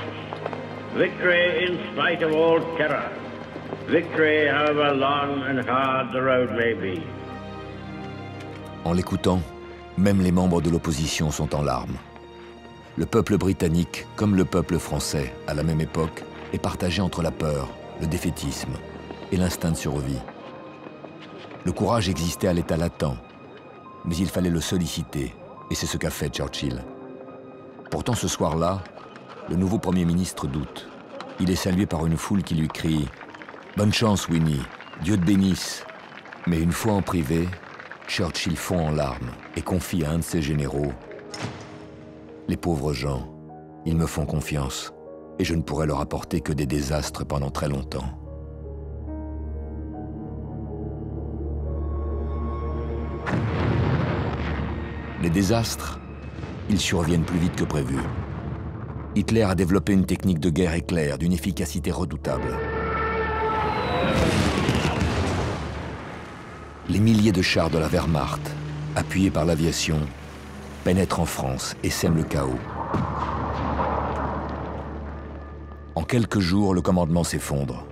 Victory in spite of all terror. Victory however long and hard the road may be. En l'écoutant, même les membres de l'opposition sont en larmes. Le peuple britannique, comme le peuple français, à la même époque, est partagé entre la peur, le défaitisme et l'instinct de survie. Le courage existait à l'état latent, mais il fallait le solliciter, et c'est ce qu'a fait Churchill. Pourtant, ce soir-là, le nouveau Premier ministre doute. Il est salué par une foule qui lui crie « Bonne chance, Winnie, Dieu te bénisse !» Mais une fois en privé, Churchill fond en larmes et confie à un de ses généraux « Les pauvres gens, ils me font confiance, et je ne pourrai leur apporter que des désastres pendant très longtemps. » Les désastres, ils surviennent plus vite que prévu. Hitler a développé une technique de guerre éclair d'une efficacité redoutable. Les milliers de chars de la Wehrmacht, appuyés par l'aviation, pénètrent en France et sèment le chaos. En quelques jours, le commandement s'effondre.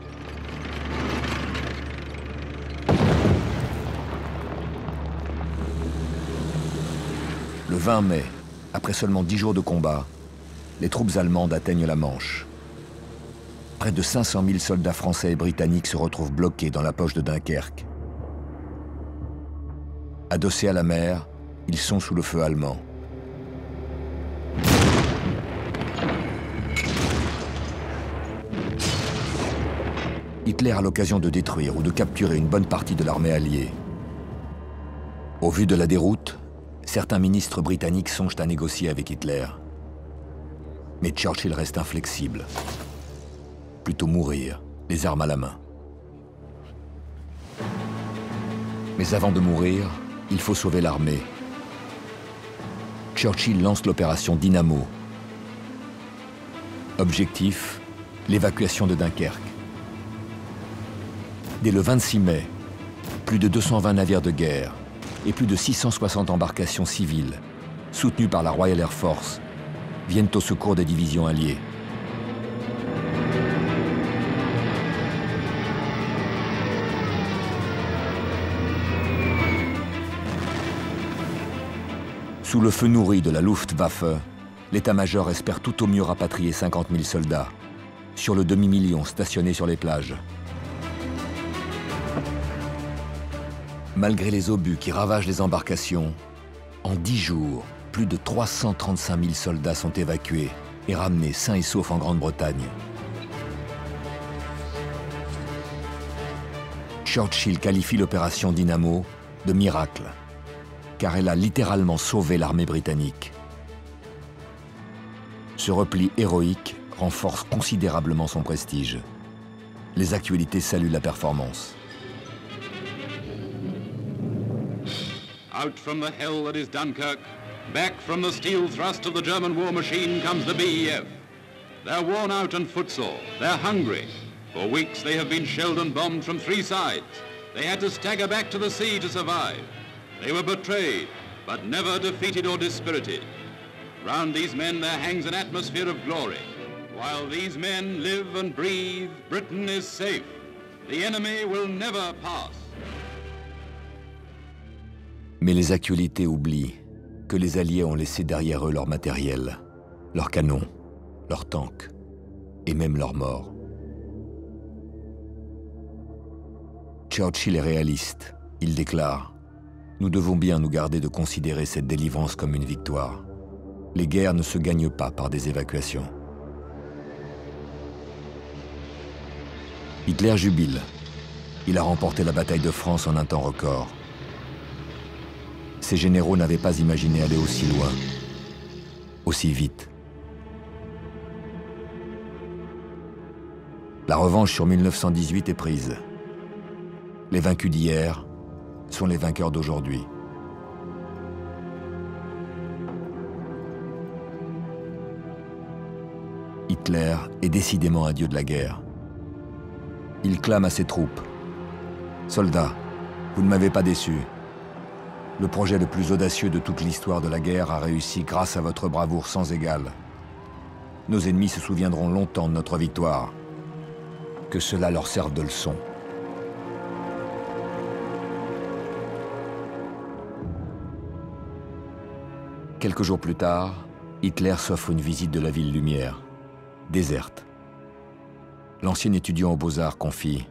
Le 20 mai, après seulement 10 jours de combat, les troupes allemandes atteignent la Manche. Près de 500 000 soldats français et britanniques se retrouvent bloqués dans la poche de Dunkerque. Adossés à la mer, ils sont sous le feu allemand. Hitler a l'occasion de détruire ou de capturer une bonne partie de l'armée alliée. Au vu de la déroute, certains ministres britanniques songent à négocier avec Hitler. Mais Churchill reste inflexible. Plutôt mourir, les armes à la main. Mais avant de mourir, il faut sauver l'armée. Churchill lance l'opération Dynamo. Objectif, l'évacuation de Dunkerque. Dès le 26 mai, plus de 220 navires de guerre et plus de 660 embarcations civiles, soutenues par la Royal Air Force, viennent au secours des divisions alliées. Sous le feu nourri de la Luftwaffe, l'état-major espère tout au mieux rapatrier 50 000 soldats, sur le demi-million stationné sur les plages. Malgré les obus qui ravagent les embarcations, en 10 jours, plus de 335 000 soldats sont évacués et ramenés sains et saufs en Grande-Bretagne. Churchill qualifie l'opération Dynamo de miracle, car elle a littéralement sauvé l'armée britannique. Ce repli héroïque renforce considérablement son prestige. Les actualités saluent la performance. Out from the hell that is Dunkirk, back from the steel thrust of the German war machine comes the BEF. They're worn out and footsore. They're hungry. For weeks they have been shelled and bombed from 3 sides. They had to stagger back to the sea to survive. They were betrayed, but never defeated or dispirited. Round these men there hangs an atmosphere of glory. While these men live and breathe, Britain is safe. The enemy will never pass. Mais les actualités oublient que les Alliés ont laissé derrière eux leur matériel, leurs canons, leurs tanks et même leurs morts. Churchill est réaliste. Il déclare « Nous devons bien nous garder de considérer cette délivrance comme une victoire. Les guerres ne se gagnent pas par des évacuations. » Hitler jubile. Il a remporté la bataille de France en un temps record. Ses généraux n'avaient pas imaginé aller aussi loin, aussi vite. La revanche sur 1918 est prise. Les vaincus d'hier sont les vainqueurs d'aujourd'hui. Hitler est décidément un dieu de la guerre. Il clame à ses troupes « Soldats, vous ne m'avez pas déçu. Le projet le plus audacieux de toute l'histoire de la guerre a réussi grâce à votre bravoure sans égale. Nos ennemis se souviendront longtemps de notre victoire. Que cela leur serve de leçon. » Quelques jours plus tard, Hitler s'offre une visite de la ville lumière, déserte. L'ancien étudiant aux Beaux-Arts confie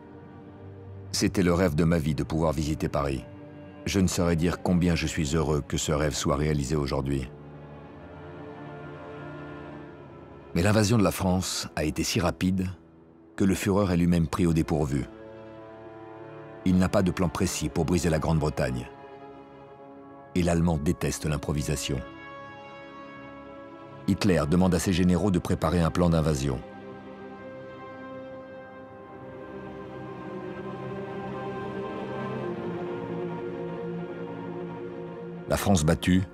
« C'était le rêve de ma vie de pouvoir visiter Paris. Je ne saurais dire combien je suis heureux que ce rêve soit réalisé aujourd'hui. » Mais l'invasion de la France a été si rapide que le Führer est lui-même pris au dépourvu. Il n'a pas de plan précis pour briser la Grande-Bretagne. Et l'Allemand déteste l'improvisation. Hitler demande à ses généraux de préparer un plan d'invasion. La France battue,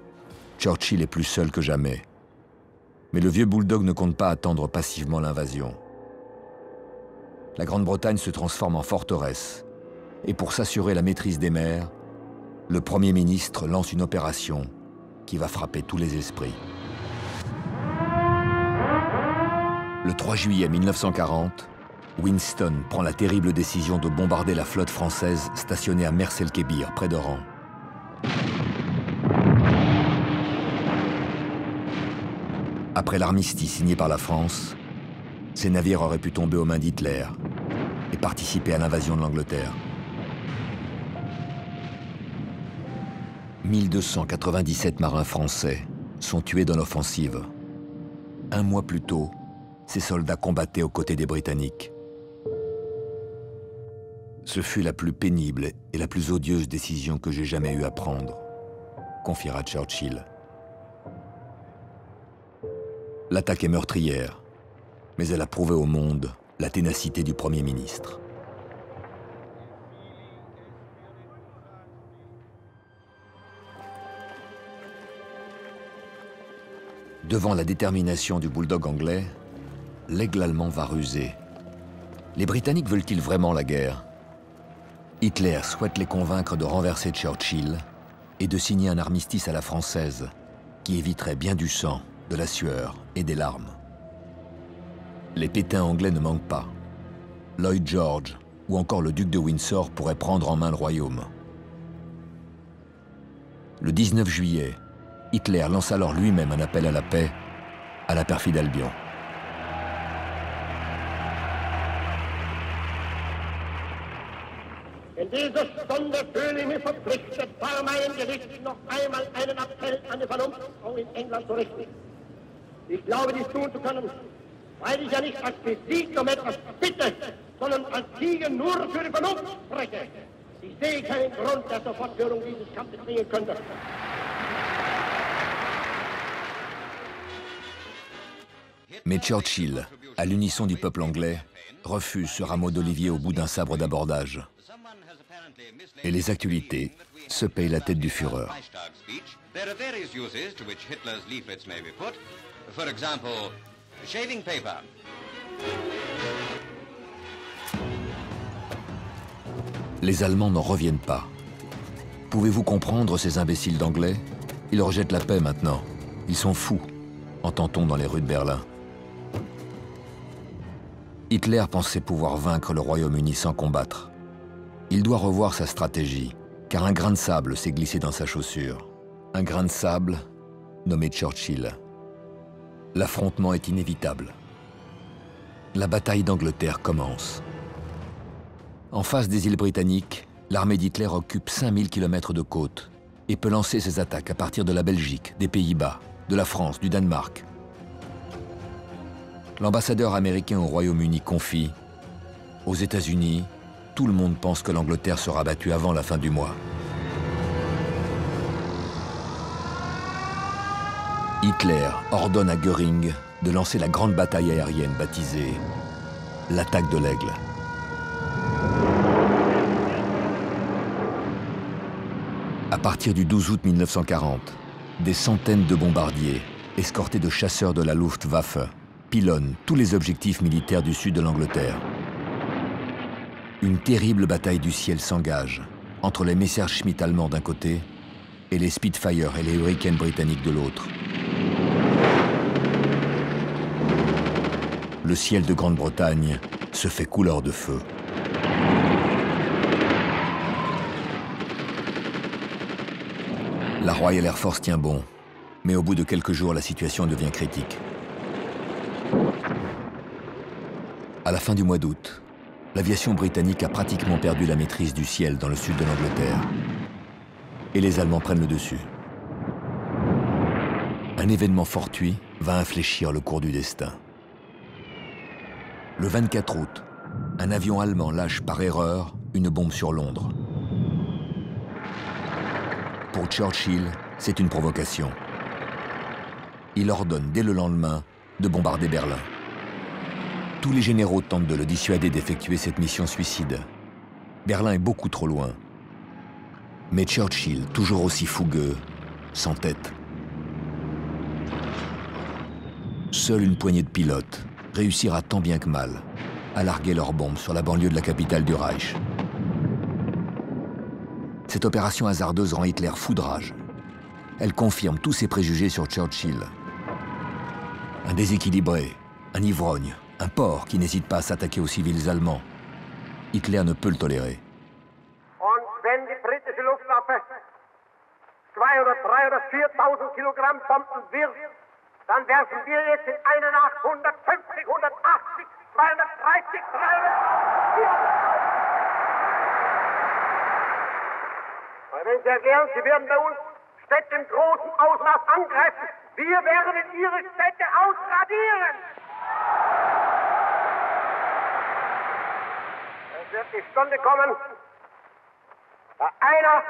Churchill est plus seul que jamais. Mais le vieux bulldog ne compte pas attendre passivement l'invasion. La Grande-Bretagne se transforme en forteresse. Et pour s'assurer la maîtrise des mers, le Premier ministre lance une opération qui va frapper tous les esprits. Le 3 juillet 1940, Winston prend la terrible décision de bombarder la flotte française stationnée à Mers el-Kébir, près d'Oran. Après l'armistice signé par la France, ces navires auraient pu tomber aux mains d'Hitler et participer à l'invasion de l'Angleterre. 1297 marins français sont tués dans l'offensive. Un mois plus tôt, ces soldats combattaient aux côtés des Britanniques. Ce fut la plus pénible et la plus odieuse décision que j'ai jamais eu à prendre, confiera Churchill. L'attaque est meurtrière, mais elle a prouvé au monde la ténacité du Premier ministre. Devant la détermination du bulldog anglais, l'aigle allemand va ruser. Les Britanniques veulent-ils vraiment la guerre? Hitler souhaite les convaincre de renverser Churchill et de signer un armistice à la française qui éviterait bien du sang, de la sueur et des larmes. Les Pétains anglais ne manquent pas. Lloyd George ou encore le duc de Windsor pourraient prendre en main le royaume. Le 19 juillet, Hitler lance alors lui-même un appel à la paix à la perfide Albion. In dieser Stunde fühle ich mich verpflichtet, vor meinem Gericht noch einmal einen Appell an die Vernunft auch in England zu richten. Ich glaube, dies tun zu können, weil ich ja nicht als Besiegter um etwas bitte, sondern als Sieger nur für die Vernunft spreche. Ich sehe keinen Grund, der zur Fortführung dieses Kampfes bringen könnte. Mais Churchill, à l'unisson du peuple anglais, refuse ce rameau d'olivier au bout d'un sabre d'abordage. Et les actualités se payent la tête du Führer. Les Allemands n'en reviennent pas. Pouvez-vous comprendre ces imbéciles d'Anglais? Ils rejettent la paix maintenant. Ils sont fous, entend-on dans les rues de Berlin. Hitler pensait pouvoir vaincre le Royaume-Uni sans combattre. Il doit revoir sa stratégie, car un grain de sable s'est glissé dans sa chaussure. Un grain de sable nommé Churchill. L'affrontement est inévitable. La bataille d'Angleterre commence. En face des îles britanniques, l'armée d'Hitler occupe 5000 km de côte et peut lancer ses attaques à partir de la Belgique, des Pays-Bas, de la France, du Danemark. L'ambassadeur américain au Royaume-Uni confie « Aux États-Unis, tout le monde pense que l'Angleterre sera battue avant la fin du mois. » Hitler ordonne à Göring de lancer la grande bataille aérienne baptisée l'attaque de l'Aigle. À partir du 12 août 1940, des centaines de bombardiers, escortés de chasseurs de la Luftwaffe, pilonnent tous les objectifs militaires du sud de l'Angleterre. Une terrible bataille du ciel s'engage entre les Messerschmitt allemands d'un côté et les Spitfire et les Hurricanes britanniques de l'autre. Le ciel de Grande-Bretagne se fait couleur de feu. La Royal Air Force tient bon, mais au bout de quelques jours, la situation devient critique. À la fin du mois d'août, l'aviation britannique a pratiquement perdu la maîtrise du ciel dans le sud de l'Angleterre. Et les Allemands prennent le dessus. Un événement fortuit va infléchir le cours du destin. Le 24 août, un avion allemand lâche par erreur une bombe sur Londres. Pour Churchill, c'est une provocation. Il ordonne dès le lendemain de bombarder Berlin. Tous les généraux tentent de le dissuader d'effectuer cette mission suicide. Berlin est beaucoup trop loin. Mais Churchill, toujours aussi fougueux, s'entête. Seule une poignée de pilotes réussira tant bien que mal à larguer leurs bombes sur la banlieue de la capitale du Reich. Cette opération hasardeuse rend Hitler fou de rage. Elle confirme tous ses préjugés sur Churchill. Un déséquilibré, un ivrogne, un porc qui n'hésite pas à s'attaquer aux civils allemands. Hitler ne peut le tolérer. Und wenn die britische Luftwaffe 2 oder 3 oder 4.000 Kilogramm Bomben wirft, dann werfen wir jetzt in einer Nacht 150, 180, 230, 300, 400. Wenn Sie erklären, Sie werden bei uns Städte im großen Ausmaß angreifen, wir werden Ihre Städte ausradieren. Es wird die Stunde kommen, da einer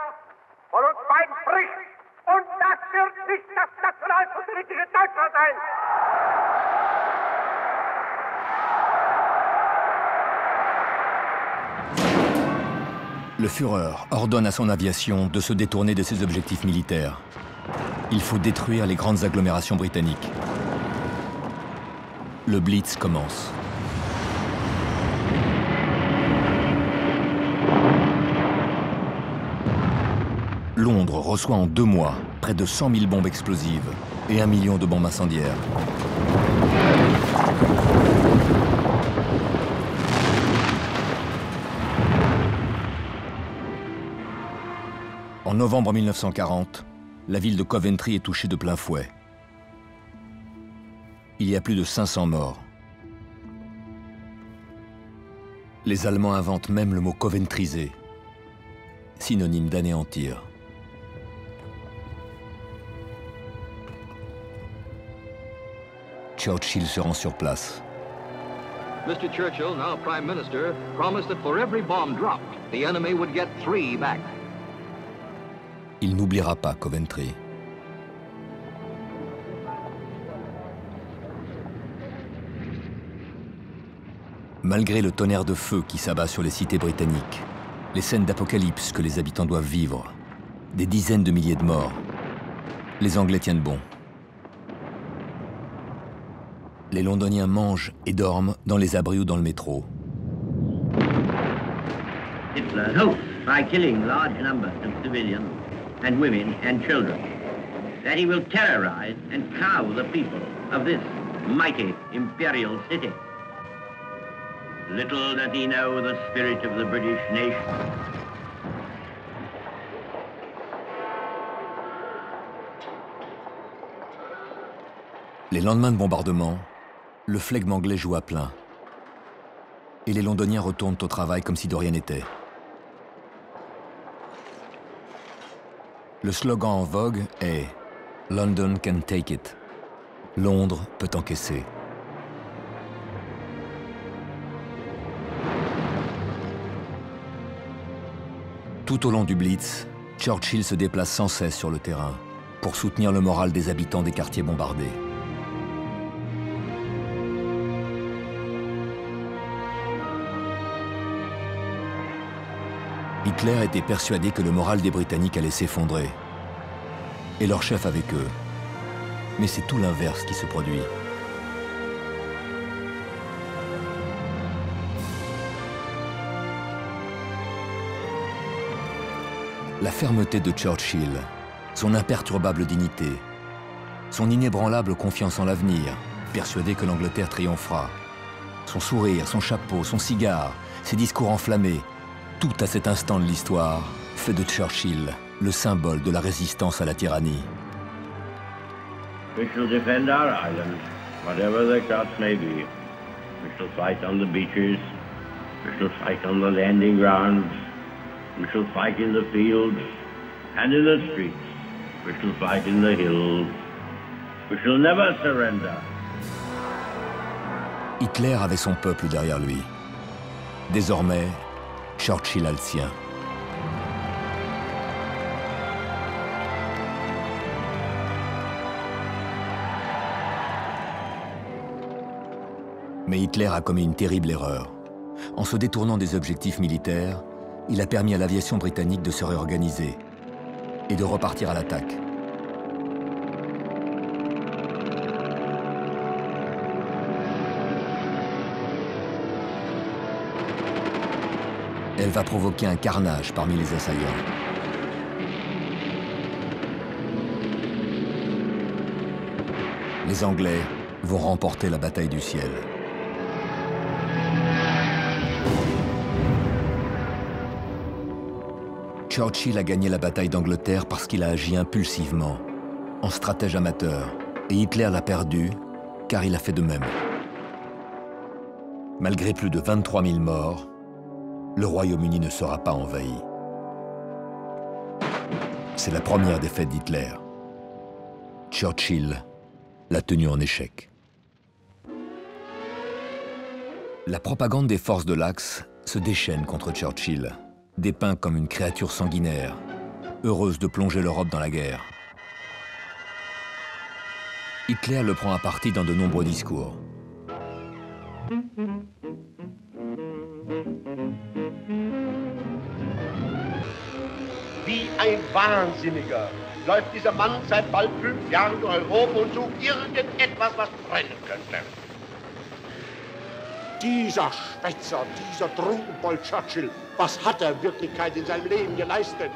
von uns beiden bricht. Und das wird nicht das nationalsozialistische Deutschland sein. Le Führer ordonne à son aviation de se détourner de ses objectifs militaires. Il faut détruire les grandes agglomérations britanniques. Le Blitz commence. Londres reçoit en 2 mois près de 100 000 bombes explosives et 1 million de bombes incendiaires. En novembre 1940, la ville de Coventry est touchée de plein fouet. Il y a plus de 500 morts. Les Allemands inventent même le mot « coventrisé », synonyme d'anéantir. Churchill se rend sur place. Mr. Churchill, now Prime Minister, promised that for every bomb dropped, the enemy would get 3 back. Il n'oubliera pas Coventry. Malgré le tonnerre de feu qui s'abat sur les cités britanniques, les scènes d'apocalypse que les habitants doivent vivre, des dizaines de milliers de morts, les Anglais tiennent bon. Les Londoniens mangent et dorment dans les abris ou dans le métro. Hitler, no, by killing large numbers of civilians and women and children, that he will terrorize and cow the people of this mighty imperial city. Little does he know the spirit of the British nation. Les lendemains de bombardement, le flegme anglais joue à plein. Et les Londoniens retournent au travail comme si de rien n'était. Le slogan en vogue est « London can take it ». Londres peut encaisser. Tout au long du Blitz, Churchill se déplace sans cesse sur le terrain pour soutenir le moral des habitants des quartiers bombardés. Hitler était persuadé que le moral des Britanniques allait s'effondrer, et leur chef avec eux. Mais c'est tout l'inverse qui se produit. La fermeté de Churchill, son imperturbable dignité, son inébranlable confiance en l'avenir, persuadé que l'Angleterre triomphera, son sourire, son chapeau, son cigare, ses discours enflammés, tout à cet instant de l'histoire fait de Churchill le symbole de la résistance à la tyrannie. We shall defend our island, whatever the cost may be. We shall fight on the beaches, we shall fight on the landing grounds, we shall fight in the fields and in the streets, we shall fight in the hills, we shall never surrender. Hitler avait son peuple derrière lui. Désormais, Churchill a le sien. Mais Hitler a commis une terrible erreur. En se détournant des objectifs militaires, il a permis à l'aviation britannique de se réorganiser et de repartir à l'attaque. Elle va provoquer un carnage parmi les assaillants. Les Anglais vont remporter la bataille du ciel. Churchill a gagné la bataille d'Angleterre parce qu'il a agi impulsivement, en stratège amateur, et Hitler l'a perdu car il a fait de même. Malgré plus de 23 000 morts, le Royaume-Uni ne sera pas envahi. C'est la première défaite d'Hitler. Churchill l'a tenue en échec. La propagande des forces de l'Axe se déchaîne contre Churchill, dépeint comme une créature sanguinaire, heureuse de plonger l'Europe dans la guerre. Hitler le prend à partie dans de nombreux discours. Wie ein Wahnsinniger läuft dieser Mann seit bald 5 Jahren durch Europa und sucht irgendetwas, was brennen könnte. Dieser Schwätzer, dieser Trunkenbold Churchill, was hat er in Wirklichkeit in seinem Leben geleistet?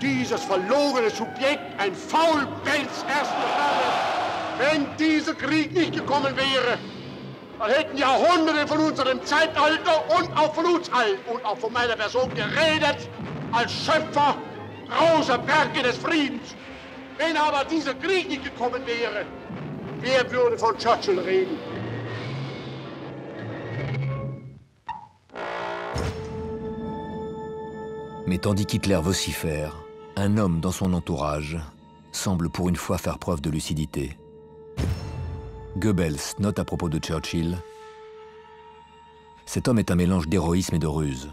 Dieses verlogene Subjekt, ein Faulpelz erster Klasse. Wenn dieser Krieg nicht gekommen wäre, dann hätten Jahrhunderte von unserem Zeitalter und auch von uns allen und auch von meiner Person geredet als Schöpfer großer Werke des Friedens. Wenn aber dieser Krieg nicht gekommen wäre, wer würde von Churchill reden? Mais tandis qu'Hitler vocifère, un homme dans son entourage semble pour une fois faire preuve de lucidité. Goebbels note à propos de Churchill: cet homme est un mélange d'héroïsme et de ruse.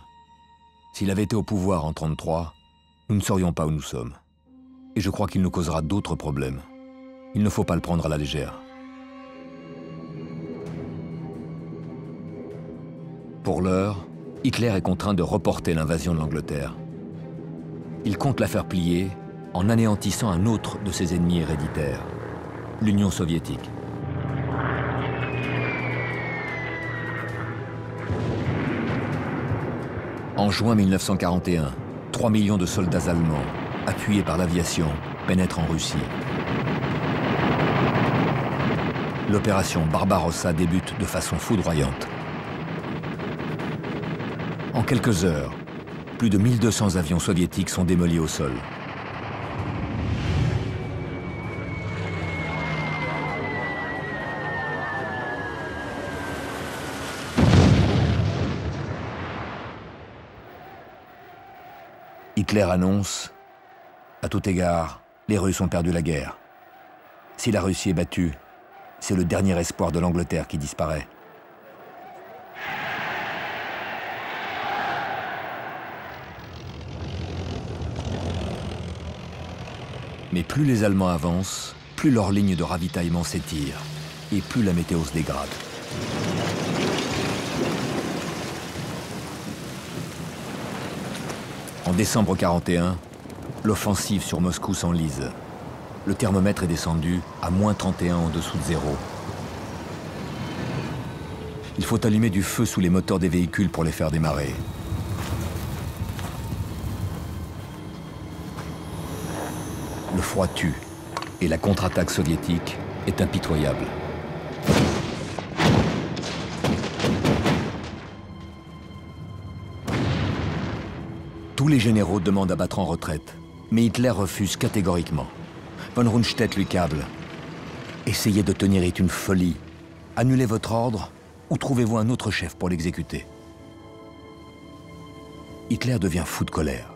S'il avait été au pouvoir en 1933, nous ne serions pas où nous sommes. Et je crois qu'il nous causera d'autres problèmes. Il ne faut pas le prendre à la légère. Pour l'heure, Hitler est contraint de reporter l'invasion de l'Angleterre. Il compte la faire plier en anéantissant un autre de ses ennemis héréditaires, l'Union soviétique. En juin 1941, 3 millions de soldats allemands, appuyés par l'aviation, pénètrent en Russie. L'opération Barbarossa débute de façon foudroyante. En quelques heures, plus de 1200 avions soviétiques sont démolis au sol. Hitler annonce, à tout égard, les Russes ont perdu la guerre. Si la Russie est battue, c'est le dernier espoir de l'Angleterre qui disparaît. Mais plus les Allemands avancent, plus leur ligne de ravitaillement s'étire et plus la météo se dégrade. En décembre 1941, l'offensive sur Moscou s'enlise. Le thermomètre est descendu à -31 en dessous de zéro. Il faut allumer du feu sous les moteurs des véhicules pour les faire démarrer. Le froid tue et la contre-attaque soviétique est impitoyable. Tous les généraux demandent à battre en retraite, mais Hitler refuse catégoriquement. Von Rundstedt lui câble. Essayez de tenir est une folie. Annulez votre ordre ou trouvez-vous un autre chef pour l'exécuter. Hitler devient fou de colère.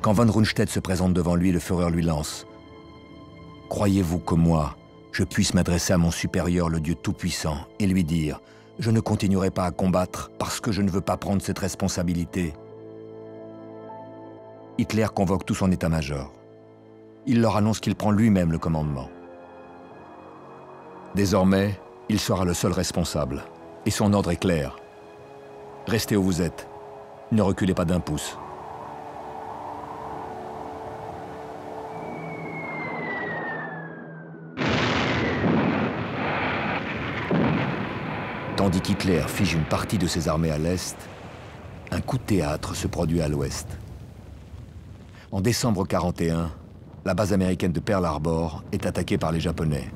Quand von Rundstedt se présente devant lui, le Führer lui lance « Croyez-vous que moi, je puisse m'adresser à mon supérieur, le Dieu Tout-Puissant, et lui dire « Je ne continuerai pas à combattre parce que je ne veux pas prendre cette responsabilité ». Hitler convoque tout son état-major. Il leur annonce qu'il prend lui-même le commandement. Désormais, il sera le seul responsable. Et son ordre est clair. Restez où vous êtes. Ne reculez pas d'un pouce. Tandis qu'Hitler fige une partie de ses armées à l'est, un coup de théâtre se produit à l'ouest. En décembre 1941, la base américaine de Pearl Harbor est attaquée par les Japonais.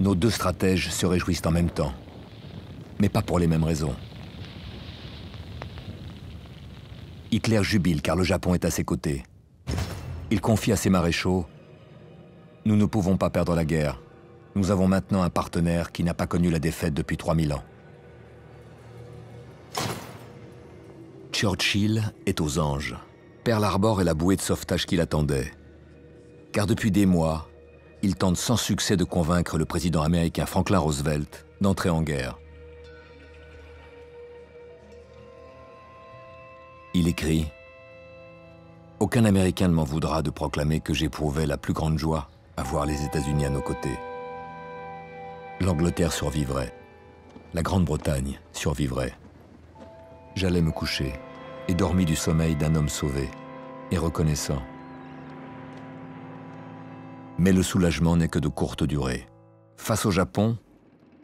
Nos deux stratèges se réjouissent en même temps, mais pas pour les mêmes raisons. Hitler jubile car le Japon est à ses côtés. Il confie à ses maréchaux « Nous ne pouvons pas perdre la guerre. Nous avons maintenant un partenaire qui n'a pas connu la défaite depuis 3000 ans. » Churchill est aux anges. Pearl Harbor est la bouée de sauvetage qu'il attendait. Car depuis des mois, il tente sans succès de convaincre le président américain Franklin Roosevelt d'entrer en guerre. Il écrit « Aucun Américain ne m'en voudra de proclamer que j'éprouvais la plus grande joie à voir les États-Unis à nos côtés. L'Angleterre survivrait. La Grande-Bretagne survivrait. J'allais me coucher et dormis du sommeil d'un homme sauvé et reconnaissant. Mais le soulagement n'est que de courte durée. Face au Japon,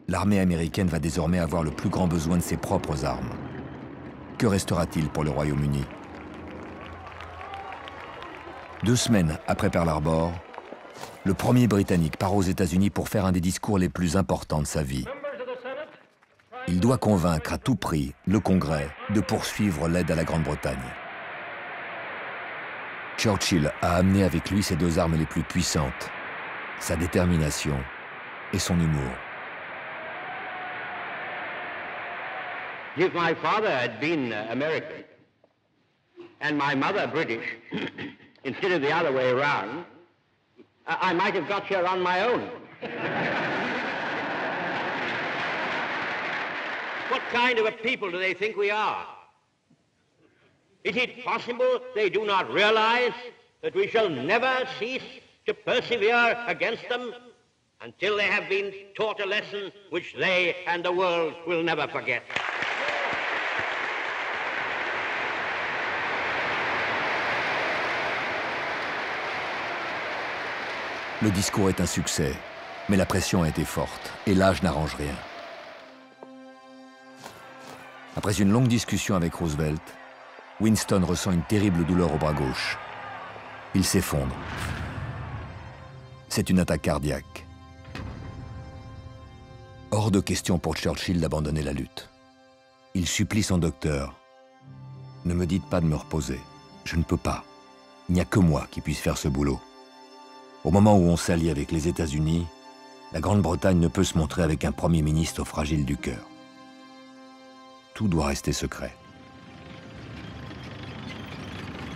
l'armée américaine va désormais avoir le plus grand besoin de ses propres armes. Que restera-t-il pour le Royaume-Uni? 2 semaines après Pearl Harbor, le premier Britannique part aux États-Unis pour faire un des discours les plus importants de sa vie. Il doit convaincre à tout prix le Congrès de poursuivre l'aide à la Grande-Bretagne. Churchill a amené avec lui ses 2 armes les plus puissantes, sa détermination et son humour. If my father had been American and my mother British, instead of the other way around, I might have got here on my own. What kind of a people do they think we are? Is it possible they do not realize that we shall never cease to persevere against them until they have been taught a lesson which they and the world will never forget? Le discours est un succès, mais la pression a été forte et l'âge n'arrange rien. Après une longue discussion avec Roosevelt, Winston ressent une terrible douleur au bras gauche. Il s'effondre. C'est une attaque cardiaque. Hors de question pour Churchill d'abandonner la lutte. Il supplie son docteur. « Ne me dites pas de me reposer. Je ne peux pas. Il n'y a que moi qui puisse faire ce boulot. Au moment où on s'allie avec les États-Unis, la Grande-Bretagne ne peut se montrer avec un Premier ministre fragile du cœur. Tout doit rester secret.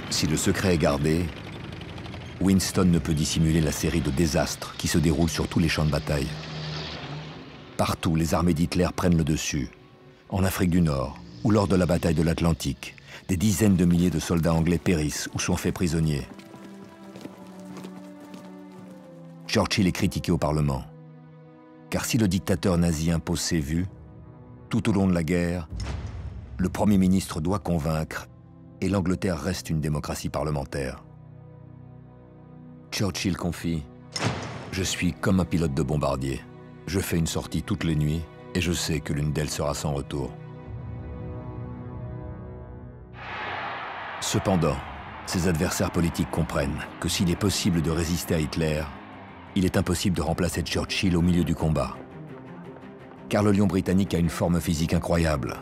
Si le secret est gardé, Winston ne peut dissimuler la série de désastres qui se déroulent sur tous les champs de bataille. Partout, les armées d'Hitler prennent le dessus. En Afrique du Nord, ou lors de la bataille de l'Atlantique, des dizaines de milliers de soldats anglais périssent ou sont faits prisonniers. Churchill est critiqué au Parlement. Car si le dictateur nazi impose ses vues, tout au long de la guerre, le Premier ministre doit convaincre et l'Angleterre reste une démocratie parlementaire. Churchill confie « Je suis comme un pilote de bombardier. Je fais une sortie toutes les nuits et je sais que l'une d'elles sera sans retour. » Cependant, ses adversaires politiques comprennent que s'il est possible de résister à Hitler, il est impossible de remplacer Churchill au milieu du combat. Car le lion britannique a une forme physique incroyable.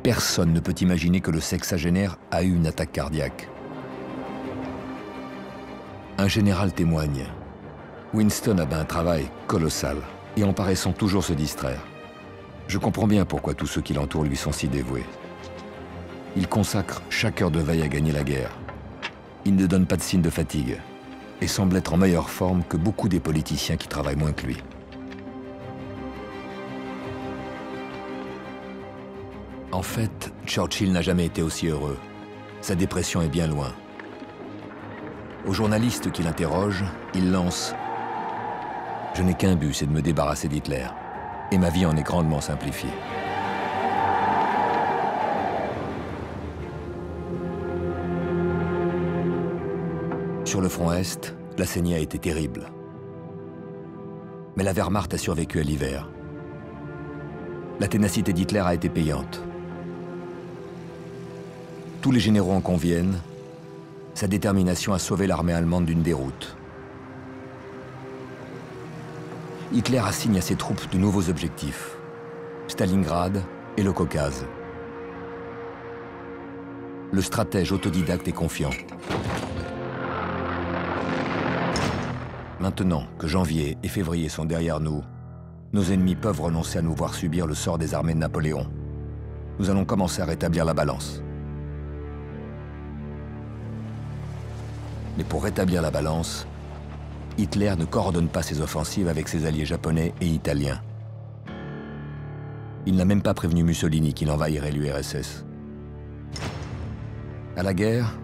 Personne ne peut imaginer que le sexagénaire a eu une attaque cardiaque. Un général témoigne. Winston a un travail colossal et en paraissant toujours se distraire. Je comprends bien pourquoi tous ceux qui l'entourent lui sont si dévoués. Il consacre chaque heure de veille à gagner la guerre. Il ne donne pas de signe de fatigue et semble être en meilleure forme que beaucoup des politiciens qui travaillent moins que lui. En fait, Churchill n'a jamais été aussi heureux. Sa dépression est bien loin. Au journaliste qui l'interroge, il lance « Je n'ai qu'un but, c'est de me débarrasser d'Hitler. Et ma vie en est grandement simplifiée. » Sur le front Est, la saignée a été terrible. Mais la Wehrmacht a survécu à l'hiver. La ténacité d'Hitler a été payante. Tous les généraux en conviennent, sa détermination à sauver l'armée allemande d'une déroute. Hitler assigne à ses troupes de nouveaux objectifs, Stalingrad et le Caucase. Le stratège autodidacte est confiant. Maintenant que janvier et février sont derrière nous, nos ennemis peuvent renoncer à nous voir subir le sort des armées de Napoléon. Nous allons commencer à rétablir la balance. Mais pour rétablir la balance, Hitler ne coordonne pas ses offensives avec ses alliés japonais et italiens. Il n'a même pas prévenu Mussolini qu'il envahirait l'URSS. À la guerre,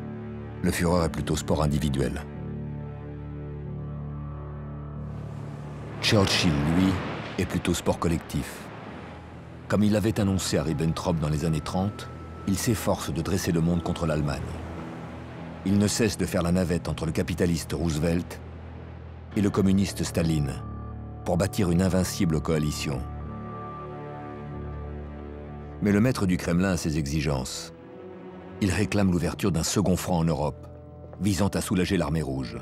le Führer est plutôt sport individuel. Churchill, lui, est plutôt sport collectif. Comme il l'avait annoncé à Ribbentrop dans les années 30, il s'efforce de dresser le monde contre l'Allemagne. Il ne cesse de faire la navette entre le capitaliste Roosevelt et le communiste Staline pour bâtir une invincible coalition. Mais le maître du Kremlin a ses exigences. Il réclame l'ouverture d'un second front en Europe, visant à soulager l'armée rouge.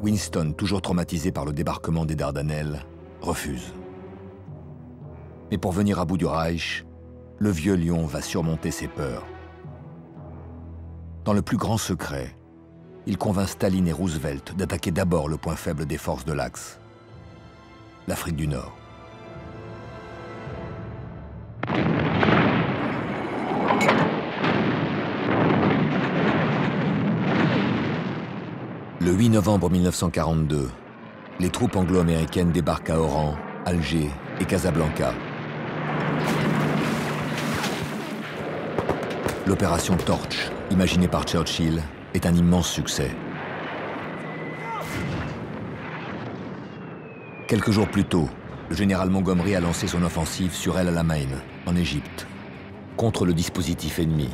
Winston, toujours traumatisé par le débarquement des Dardanelles, refuse. Mais pour venir à bout du Reich, le vieux lion va surmonter ses peurs. Dans le plus grand secret, il convainc Staline et Roosevelt d'attaquer d'abord le point faible des forces de l'Axe, l'Afrique du Nord. Le 8 novembre 1942, les troupes anglo-américaines débarquent à Oran, Alger et Casablanca. L'opération Torch, imaginée par Churchill, est un immense succès. Quelques jours plus tôt, le général Montgomery a lancé son offensive sur El Alamein, en Égypte, contre le dispositif ennemi.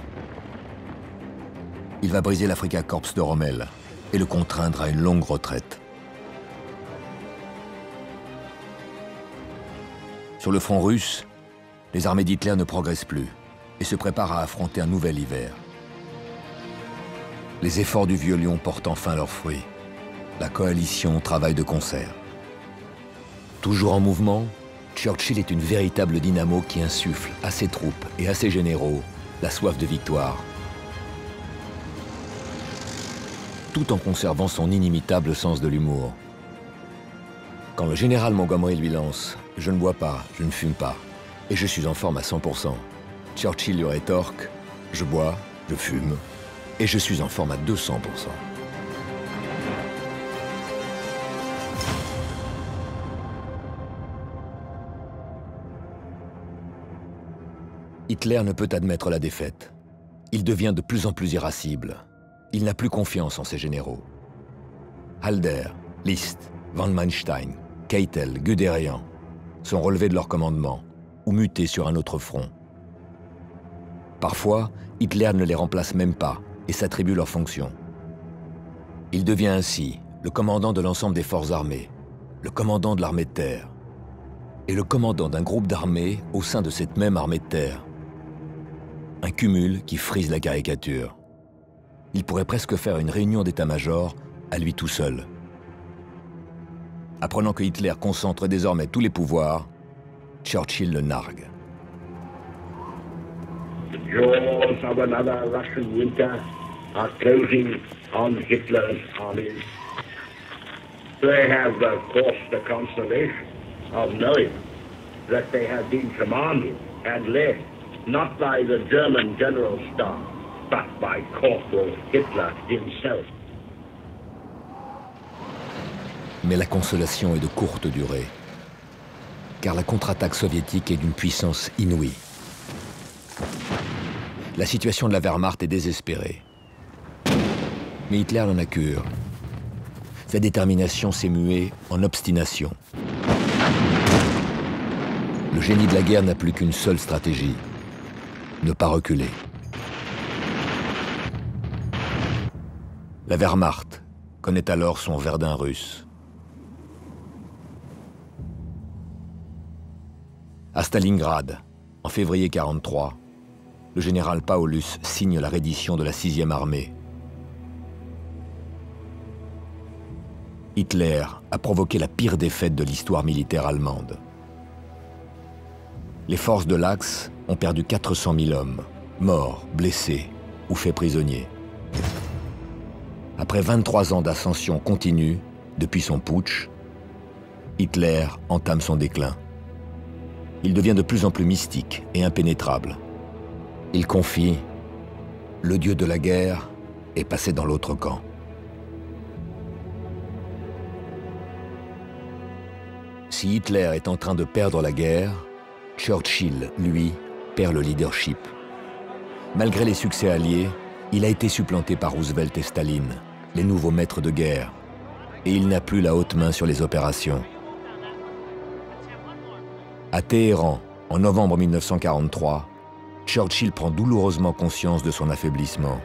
Il va briser l'Africa Korps de Rommel et le contraindre à une longue retraite. Sur le front russe, Les armées d'Hitler ne progressent plus et se préparent à affronter un nouvel hiver. Les efforts du Vieux Lion portent enfin leurs fruits. La coalition travaille de concert. Toujours en mouvement, Churchill est une véritable dynamo qui insuffle à ses troupes et à ses généraux la soif de victoire, tout en conservant son inimitable sens de l'humour. Quand le général Montgomery lui lance « Je ne bois pas, je ne fume pas, et je suis en forme à 100%. » Churchill lui rétorque « Je bois, je fume, et je suis en forme à 200%. » Hitler ne peut admettre la défaite. Il devient de plus en plus irascible. Il n'a plus confiance en ses généraux. Halder, List, von Manstein, Keitel, Guderian sont relevés de leur commandement ou mutés sur un autre front. Parfois, Hitler ne les remplace même pas et s'attribue leurs fonctions. Il devient ainsi le commandant de l'ensemble des forces armées, le commandant de l'armée de terre et le commandant d'un groupe d'armées au sein de cette même armée de terre. Un cumul qui frise la caricature. Il pourrait presque faire une réunion d'état-major à lui tout seul. Apprenant que Hitler concentre désormais tous les pouvoirs, Churchill le nargue. The jaws of another Russian winter are closing on Hitler's armies. They have, of course, the consolation of knowing that they have been commanded and led not by the German General Staff, but by Corporal Hitler himself. Mais la consolation est de courte durée, car la contre-attaque soviétique est d'une puissance inouïe. La situation de la Wehrmacht est désespérée. Mais Hitler n'en a cure. Sa détermination s'est muée en obstination. Le génie de la guerre n'a plus qu'une seule stratégie: ne pas reculer. La Wehrmacht connaît alors son Verdun russe. À Stalingrad, en février 1943, le général Paulus signe la reddition de la 6e armée. Hitler a provoqué la pire défaite de l'histoire militaire allemande. Les forces de l'Axe ont perdu 400 000 hommes, morts, blessés ou faits prisonniers. Après 23 ans d'ascension continue, depuis son putsch, Hitler entame son déclin. Il devient de plus en plus mystique et impénétrable. Il confie « Le dieu de la guerre est passé dans l'autre camp ». Si Hitler est en train de perdre la guerre, Churchill, lui, perd le leadership. Malgré les succès alliés, il a été supplanté par Roosevelt et Staline, les nouveaux maîtres de guerre, et il n'a plus la haute main sur les opérations. À Téhéran, en novembre 1943, Churchill prend douloureusement conscience de son affaiblissement.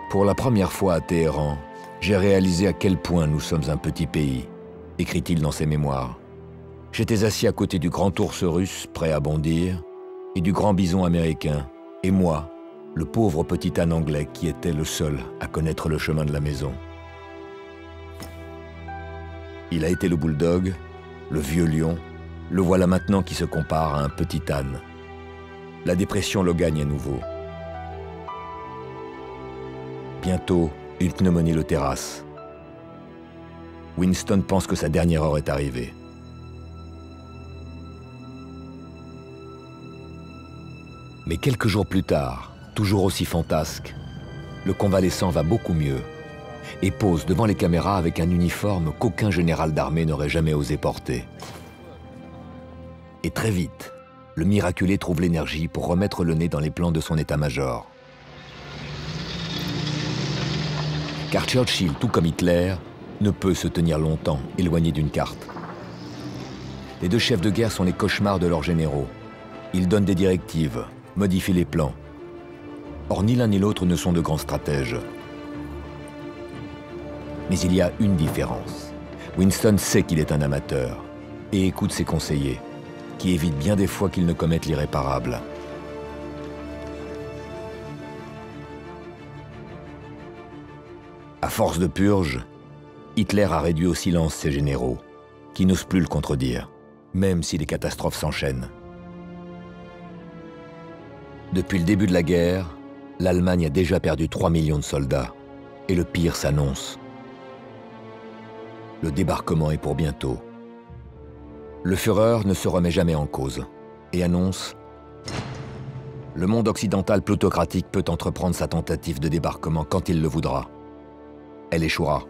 Pour la première fois à Téhéran, j'ai réalisé à quel point nous sommes un petit pays, écrit-il dans ses mémoires. J'étais assis à côté du grand ours russe, prêt à bondir, et du grand bison américain, et moi, le pauvre petit âne anglais qui était le seul à connaître le chemin de la maison. Il a été le bulldog, le vieux lion, le voilà maintenant qui se compare à un petit âne. La dépression le gagne à nouveau. Bientôt, une pneumonie le terrasse. Winston pense que sa dernière heure est arrivée. Mais quelques jours plus tard, toujours aussi fantasque, le convalescent va beaucoup mieux et pose devant les caméras avec un uniforme qu'aucun général d'armée n'aurait jamais osé porter. Et très vite, le miraculé trouve l'énergie pour remettre le nez dans les plans de son état-major. Car Churchill, tout comme Hitler, ne peut se tenir longtemps éloigné d'une carte. Les deux chefs de guerre sont les cauchemars de leurs généraux. Ils donnent des directives, modifient les plans. Or, ni l'un ni l'autre ne sont de grands stratèges. Mais il y a une différence. Winston sait qu'il est un amateur et écoute ses conseillers. qui évite bien des fois qu'ils ne commettent l'irréparable. À force de purge, Hitler a réduit au silence ses généraux, qui n'osent plus le contredire, même si les catastrophes s'enchaînent. Depuis le début de la guerre, l'Allemagne a déjà perdu 3 millions de soldats, et le pire s'annonce. Le débarquement est pour bientôt. Le Führer ne se remet jamais en cause, et annonce « Le monde occidental plutocratique peut entreprendre sa tentative de débarquement quand il le voudra. Elle échouera. »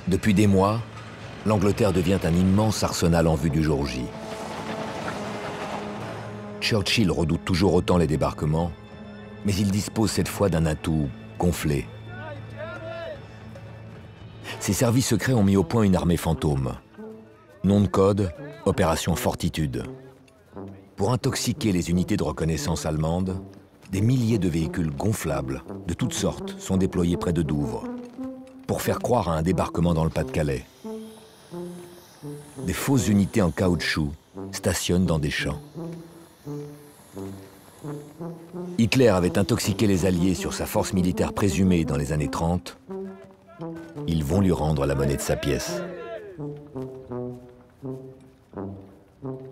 Depuis des mois, l'Angleterre devient un immense arsenal en vue du jour J. Churchill redoute toujours autant les débarquements, mais il dispose cette fois d'un atout gonflé. Ses services secrets ont mis au point une armée fantôme. Nom de code, Opération Fortitude. Pour intoxiquer les unités de reconnaissance allemandes, des milliers de véhicules gonflables, de toutes sortes, sont déployés près de Douvres, pour faire croire à un débarquement dans le Pas-de-Calais. Des fausses unités en caoutchouc stationnent dans des champs. Hitler avait intoxiqué les Alliés sur sa force militaire présumée dans les années 30. Ils vont lui rendre la monnaie de sa pièce.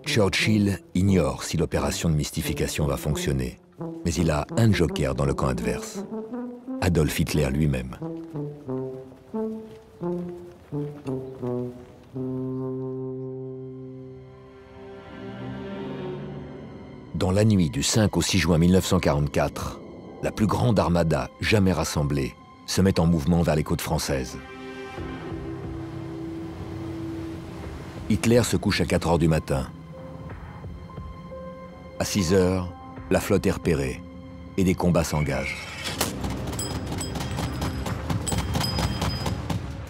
Churchill ignore si l'opération de mystification va fonctionner, mais il a un joker dans le camp adverse, Adolf Hitler lui-même. Dans la nuit du 5 au 6 juin 1944, la plus grande armada jamais rassemblée se met en mouvement vers les côtes françaises. Hitler se couche à 4 heures du matin. À 6 heures, la flotte est repérée et des combats s'engagent.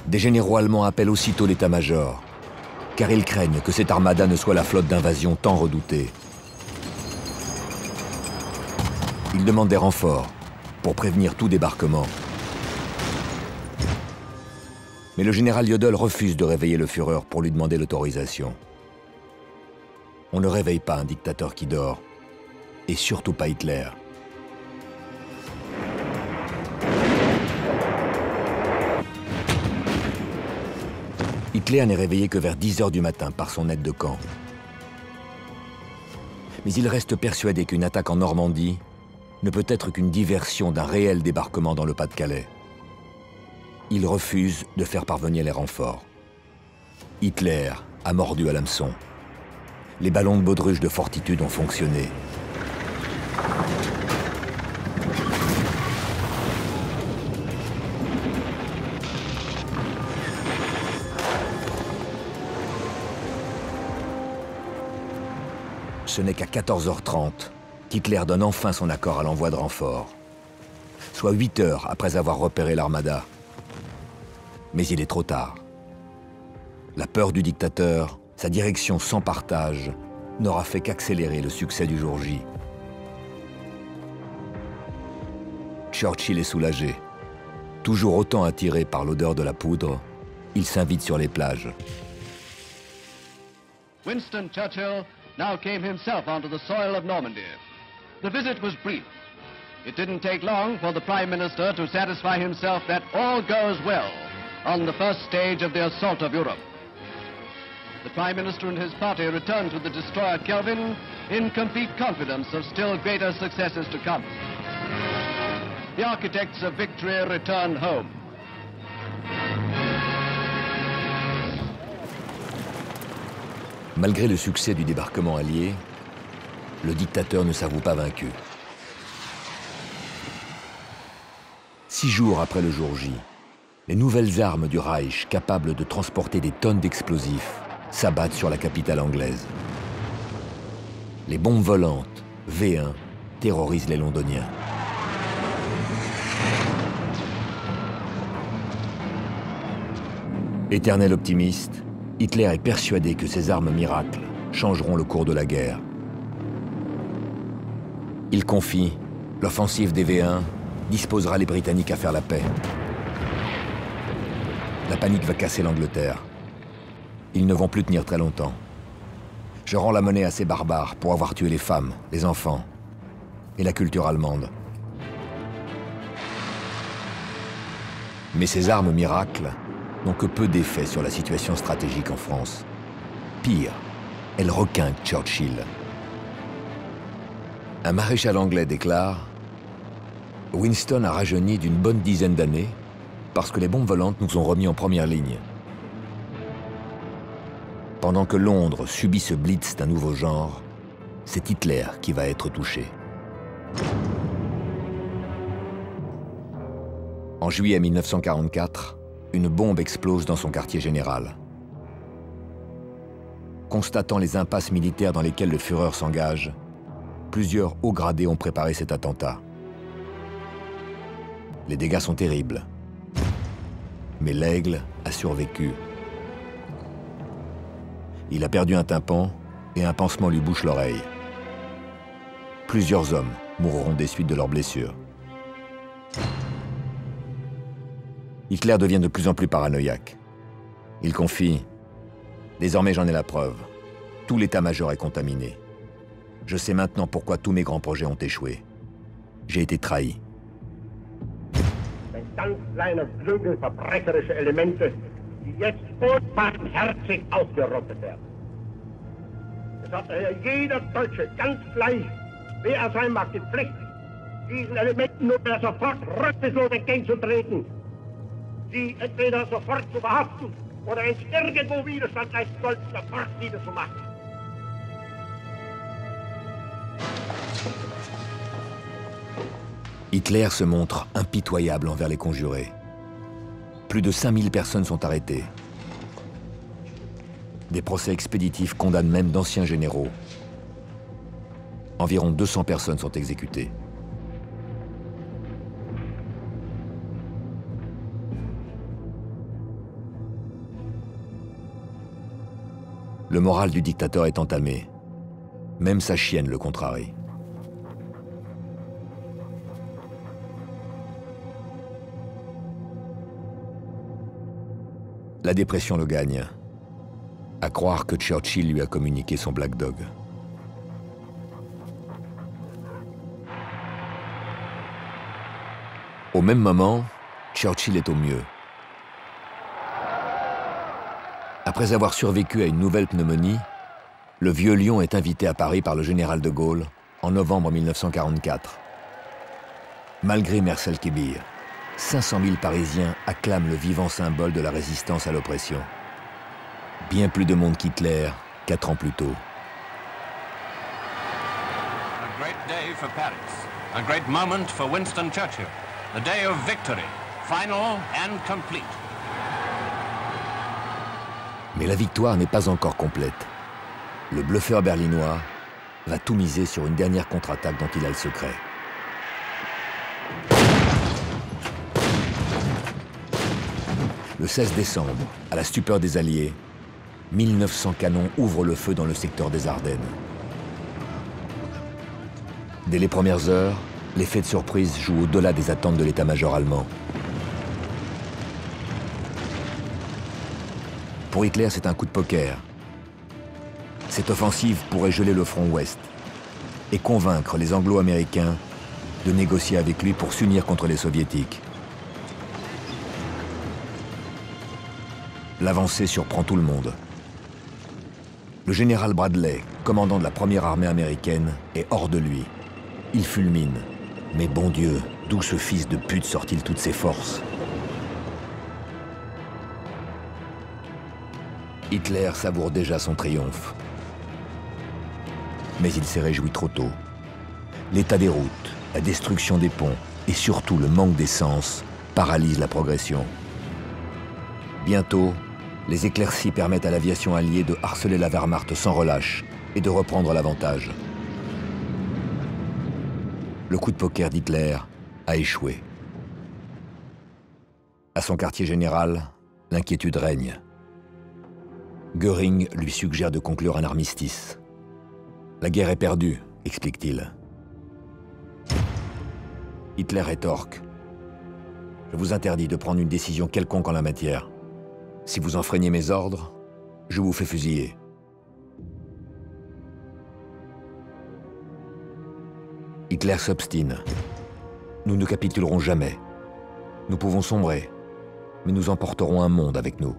Des généraux allemands appellent aussitôt l'état-major, car ils craignent que cette armada ne soit la flotte d'invasion tant redoutée. Ils demandent des renforts pour prévenir tout débarquement. Mais le général Jodl refuse de réveiller le Führer pour lui demander l'autorisation. On ne réveille pas un dictateur qui dort, et surtout pas Hitler. Hitler n'est réveillé que vers 10 heures du matin par son aide de camp. Mais il reste persuadé qu'une attaque en Normandie ne peut être qu'une diversion d'un réel débarquement dans le Pas-de-Calais. Il refuse de faire parvenir les renforts. Hitler a mordu à l'hameçon. Les ballons de baudruche de Fortitude ont fonctionné. Ce n'est qu'à 14h30 qu'Hitler donne enfin son accord à l'envoi de renforts, soit 8 heures après avoir repéré l'armada. Mais il est trop tard. La peur du dictateur, sa direction sans partage, n'aura fait qu'accélérer le succès du jour J. Churchill est soulagé. Toujours autant attiré par l'odeur de la poudre, il s'invite sur les plages. Winston Churchill now came himself onto the soil of Normandy. The visit was brief. It didn't take long for the Prime Minister to satisfy himself that all goes well on the first stage of the assault of Europe. The Prime Minister and his party returned to the destroyer Kelvin in complete confidence of still greater successes to come. The architects of victory returned home. Malgré le succès du débarquement allié, le dictateur ne s'avoue pas vaincu. 6 jours après le jour J, les nouvelles armes du Reich, capables de transporter des tonnes d'explosifs, s'abattent sur la capitale anglaise. Les bombes volantes, V1, terrorisent les Londoniens. Éternel optimiste, Hitler est persuadé que ces armes miracles changeront le cours de la guerre. Il confie, l'offensive des V1 disposera les Britanniques à faire la paix. La panique va casser l'Angleterre. Ils ne vont plus tenir très longtemps. Je rends la monnaie à ces barbares pour avoir tué les femmes, les enfants et la culture allemande. Mais ces armes miracles n'ont que peu d'effet sur la situation stratégique en France. Pire, elles requinquent Churchill. Un maréchal anglais déclare « Winston a rajeuni d'une bonne dizaine d'années parce que les bombes volantes nous ont remis en première ligne. » Pendant que Londres subit ce blitz d'un nouveau genre, c'est Hitler qui va être touché. En juillet 1944, une bombe explose dans son quartier général. Constatant les impasses militaires dans lesquelles le Führer s'engage, plusieurs hauts gradés ont préparé cet attentat. Les dégâts sont terribles, mais l'aigle a survécu. Il a perdu un tympan et un pansement lui bouche l'oreille. Plusieurs hommes mourront des suites de leurs blessures. Hitler devient de plus en plus paranoïaque. Il confie « Désormais j'en ai la preuve. Tout l'état-major est contaminé. Je sais maintenant pourquoi tous mes grands projets ont échoué. J'ai été trahi. » Ein ganz kleiner Klüngel verbrecherische Elemente, die jetzt unbarmherzig ausgerottet werden. Es hat jeder Deutsche ganz gleich, wer er sein mag, die Pflicht, diesen Elementen nur sofort rücksichtslos entgegenzutreten, sie entweder sofort zu verhaften oder wenn es irgendwo Widerstand leisten sollten, sofort niederzumachen. Hitler se montre impitoyable envers les conjurés. Plus de 5000 personnes sont arrêtées. Des procès expéditifs condamnent même d'anciens généraux. Environ 200 personnes sont exécutées. Le moral du dictateur est entamé. Même sa chienne le contrarie. La dépression le gagne, à croire que Churchill lui a communiqué son Black Dog. Au même moment, Churchill est au mieux. Après avoir survécu à une nouvelle pneumonie, le vieux lion est invité à Paris par le général de Gaulle en novembre 1944. Malgré Merselkebir, 500 000 Parisiens acclament le vivant symbole de la résistance à l'oppression. Bien plus de monde qu'Hitler, 4 ans plus tôt. A great day for Paris. A great moment for Winston Churchill. The day of victory, final and complete. Mais la victoire n'est pas encore complète. Le bluffeur berlinois va tout miser sur une dernière contre-attaque dont il a le secret. Le 16 décembre, à la stupeur des Alliés, 1900 canons ouvrent le feu dans le secteur des Ardennes. Dès les premières heures, l'effet de surprise joue au-delà des attentes de l'état-major allemand. Pour Hitler, c'est un coup de poker. Cette offensive pourrait geler le front ouest et convaincre les Anglo-Américains de négocier avec lui pour s'unir contre les Soviétiques. L'avancée surprend tout le monde. Le général Bradley, commandant de la première armée américaine, est hors de lui. Il fulmine. Mais bon Dieu, d'où ce fils de pute sort-il toutes ses forces? Hitler savoure déjà son triomphe. Mais il s'est réjoui trop tôt. L'état des routes, la destruction des ponts et surtout le manque d'essence paralysent la progression. Bientôt, les éclaircies permettent à l'aviation alliée de harceler la Wehrmacht sans relâche et de reprendre l'avantage. Le coup de poker d'Hitler a échoué. À son quartier général, l'inquiétude règne. Göring lui suggère de conclure un armistice. La guerre est perdue, explique-t-il. Hitler rétorque. Je vous interdis de prendre une décision quelconque en la matière. Si vous enfreignez mes ordres, je vous fais fusiller. Hitler s'obstine. Nous ne capitulerons jamais. Nous pouvons sombrer, mais nous emporterons un monde avec nous.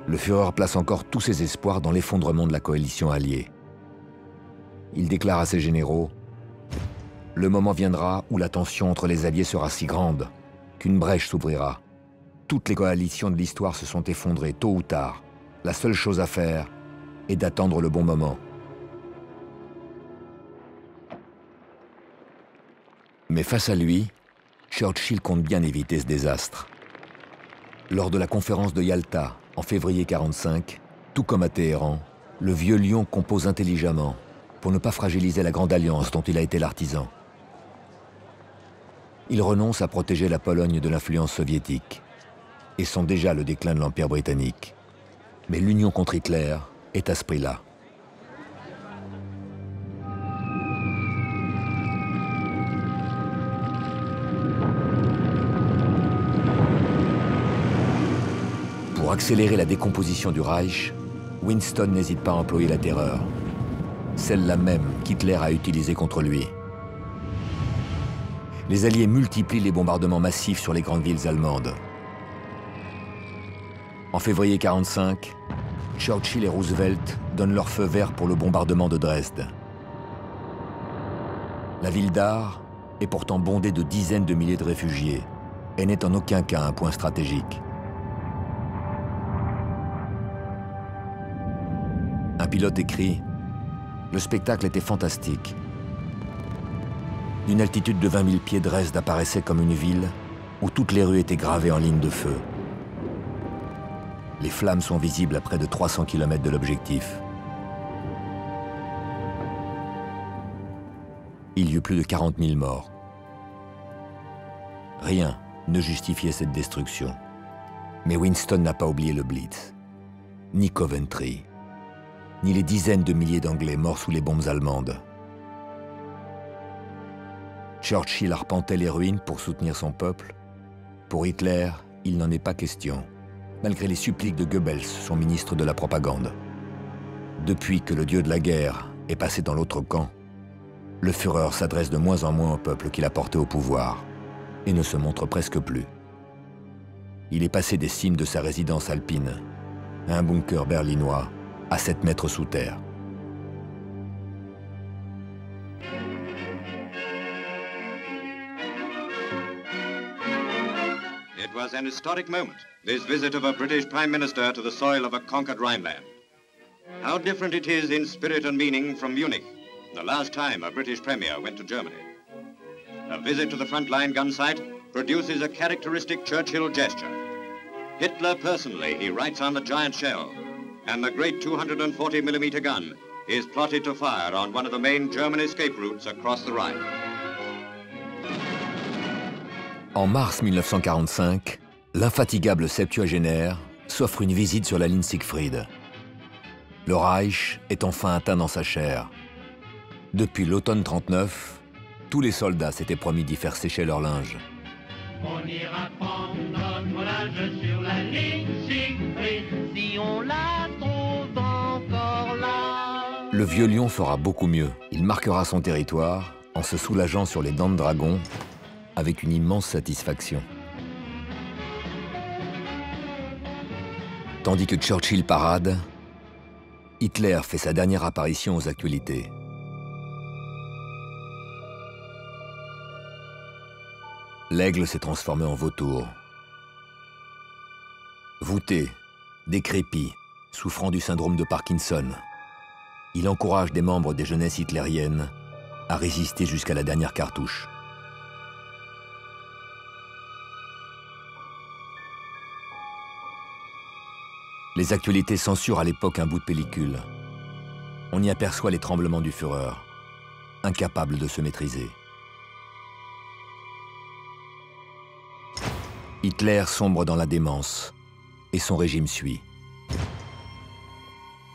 Le Führer place encore tous ses espoirs dans l'effondrement de la coalition alliée. Il déclare à ses généraux « Le moment viendra où la tension entre les alliés sera si grande qu'une brèche s'ouvrira. Toutes les coalitions de l'histoire se sont effondrées tôt ou tard. La seule chose à faire est d'attendre le bon moment. » Mais face à lui, Churchill compte bien éviter ce désastre. Lors de la conférence de Yalta, en février 1945, tout comme à Téhéran, le vieux lion compose intelligemment pour ne pas fragiliser la grande alliance dont il a été l'artisan. Il renonce à protéger la Pologne de l'influence soviétique et sent déjà le déclin de l'Empire britannique. Mais l'union contre Hitler est à ce prix-là. Pour accélérer la décomposition du Reich, Winston n'hésite pas à employer la terreur, celle-là même qu'Hitler a utilisée contre lui. Les Alliés multiplient les bombardements massifs sur les grandes villes allemandes. En février 1945, Churchill et Roosevelt donnent leur feu vert pour le bombardement de Dresde. La ville d'Ar est pourtant bondée de dizaines de milliers de réfugiés et n'est en aucun cas un point stratégique. Un pilote écrit « Le spectacle était fantastique. D'une altitude de 20 000 pieds, Dresde apparaissait comme une ville où toutes les rues étaient gravées en ligne de feu. Les flammes sont visibles à près de 300 km de l'objectif. Il y eut plus de 40 000 morts. Rien ne justifiait cette destruction. Mais Winston n'a pas oublié le Blitz, ni Coventry, ni les dizaines de milliers d'Anglais morts sous les bombes allemandes. Churchill arpentait les ruines pour soutenir son peuple. Pour Hitler, il n'en est pas question, malgré les suppliques de Goebbels, son ministre de la propagande. Depuis que le dieu de la guerre est passé dans l'autre camp, le Führer s'adresse de moins en moins au peuple qu'il a porté au pouvoir et ne se montre presque plus. Il est passé des cimes de sa résidence alpine à un bunker berlinois à 7 mètres sous terre. It was an historic moment, this visit of a British Prime Minister to the soil of a conquered Rhineland. How different it is in spirit and meaning from Munich, the last time a British Premier went to Germany. A visit to the frontline gun site produces a characteristic Churchill gesture. Hitler personally, he writes on the giant shell, and the great 240mm gun is plotted to fire on one of the main German escape routes across the Rhine. En mars 1945, l'infatigable septuagénaire s'offre une visite sur la ligne Siegfried. Le Reich est enfin atteint dans sa chair. Depuis l'automne 39, tous les soldats s'étaient promis d'y faire sécher leur linge. On ira prendre notre linge sur la ligne Siegfried si on la trouve encore là. Le vieux lion fera beaucoup mieux. Il marquera son territoire en se soulageant sur les dents de dragon avec une immense satisfaction. Tandis que Churchill parade, Hitler fait sa dernière apparition aux actualités. L'aigle s'est transformé en vautour. Voûté, décrépit, souffrant du syndrome de Parkinson, il encourage des membres des jeunesses hitlériennes à résister jusqu'à la dernière cartouche. Les actualités censurent à l'époque un bout de pellicule. On y aperçoit les tremblements du Führer, incapable de se maîtriser. Hitler sombre dans la démence et son régime suit.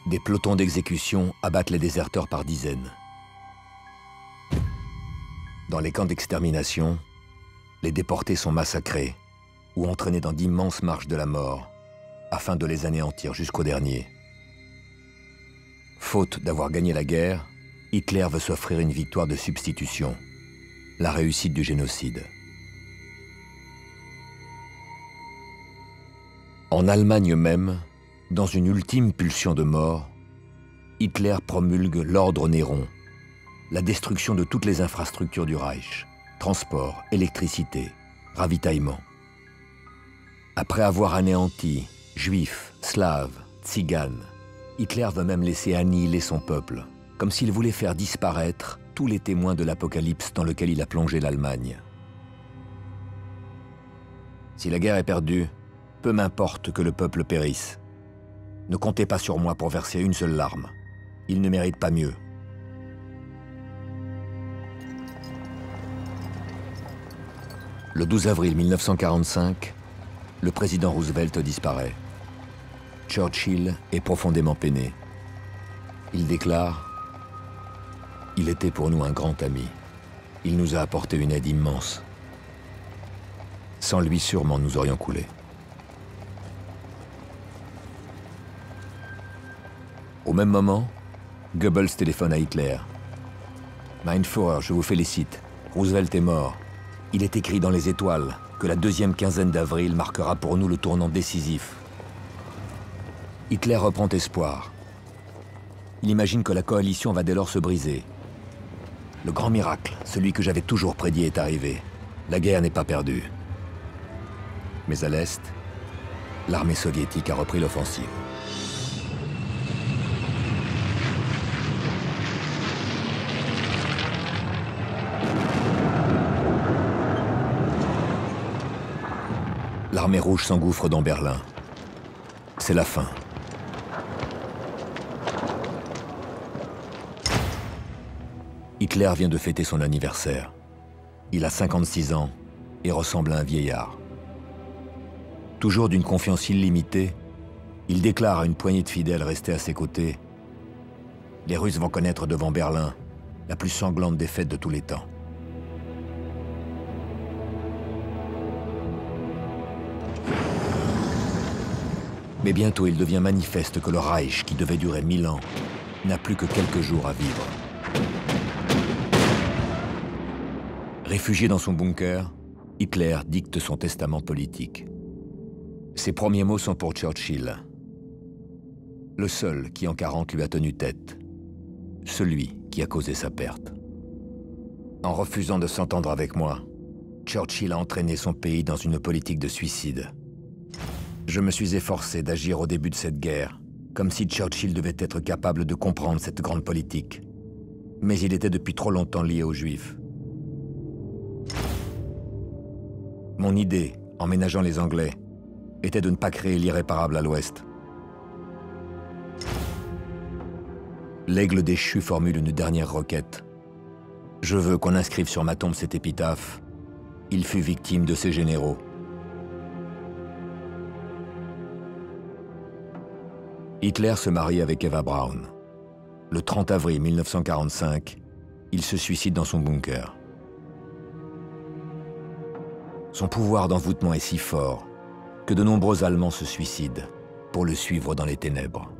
Des pelotons d'exécution abattent les déserteurs par dizaines. Dans les camps d'extermination, les déportés sont massacrés ou entraînés dans d'immenses marches de la mort, afin de les anéantir jusqu'au dernier. Faute d'avoir gagné la guerre, Hitler veut s'offrir une victoire de substitution, la réussite du génocide. En Allemagne même, dans une ultime pulsion de mort, Hitler promulgue l'ordre Néron, la destruction de toutes les infrastructures du Reich, transport, électricité, ravitaillement. Après avoir anéanti Juifs, Slaves, Tziganes, Hitler veut même laisser annihiler son peuple, comme s'il voulait faire disparaître tous les témoins de l'apocalypse dans lequel il a plongé l'Allemagne. Si la guerre est perdue, peu m'importe que le peuple périsse. Ne comptez pas sur moi pour verser une seule larme. Il ne mérite pas mieux. Le 12 avril 1945, le président Roosevelt disparaît. Churchill est profondément peiné. Il déclare « Il était pour nous un grand ami. Il nous a apporté une aide immense. Sans lui, sûrement, nous aurions coulé. » Au même moment, Goebbels téléphone à Hitler. « Mein Führer, je vous félicite. Roosevelt est mort. Il est écrit dans les étoiles que la deuxième quinzaine d'avril marquera pour nous le tournant décisif. » Hitler reprend espoir. Il imagine que la coalition va dès lors se briser. Le grand miracle, celui que j'avais toujours prédit, est arrivé. La guerre n'est pas perdue. Mais à l'Est, l'armée soviétique a repris l'offensive. L'armée rouge s'engouffre dans Berlin. C'est la fin. Hitler vient de fêter son anniversaire. Il a 56 ans et ressemble à un vieillard. Toujours d'une confiance illimitée, il déclare à une poignée de fidèles restés à ses côtés « Les Russes vont connaître devant Berlin la plus sanglante défaite de tous les temps. » Mais bientôt, il devient manifeste que le Reich, qui devait durer 1000 ans, n'a plus que quelques jours à vivre. Réfugié dans son bunker, Hitler dicte son testament politique. Ses premiers mots sont pour Churchill. Le seul qui en 40 lui a tenu tête. Celui qui a causé sa perte. En refusant de s'entendre avec moi, Churchill a entraîné son pays dans une politique de suicide. Je me suis efforcé d'agir au début de cette guerre, comme si Churchill devait être capable de comprendre cette grande politique. Mais il était depuis trop longtemps lié aux Juifs. Mon idée, en ménageant les Anglais, était de ne pas créer l'irréparable à l'Ouest. L'aigle déchu formule une dernière requête. Je veux qu'on inscrive sur ma tombe cette épitaphe. Il fut victime de ses généraux. Hitler se marie avec Eva Braun. Le 30 avril 1945, il se suicide dans son bunker. Son pouvoir d'envoûtement est si fort que de nombreux Allemands se suicident pour le suivre dans les ténèbres.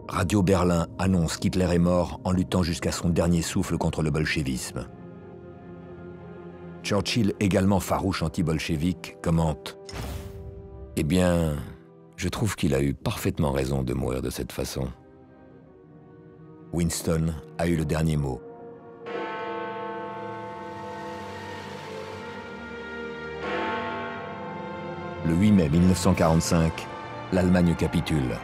Radio Berlin annonce qu'Hitler est mort en luttant jusqu'à son dernier souffle contre le bolchevisme. Churchill, également farouche anti-bolchevique, commente « Eh bien, je trouve qu'il a eu parfaitement raison de mourir de cette façon. » Winston a eu le dernier mot. Le 8 mai 1945, l'Allemagne capitule.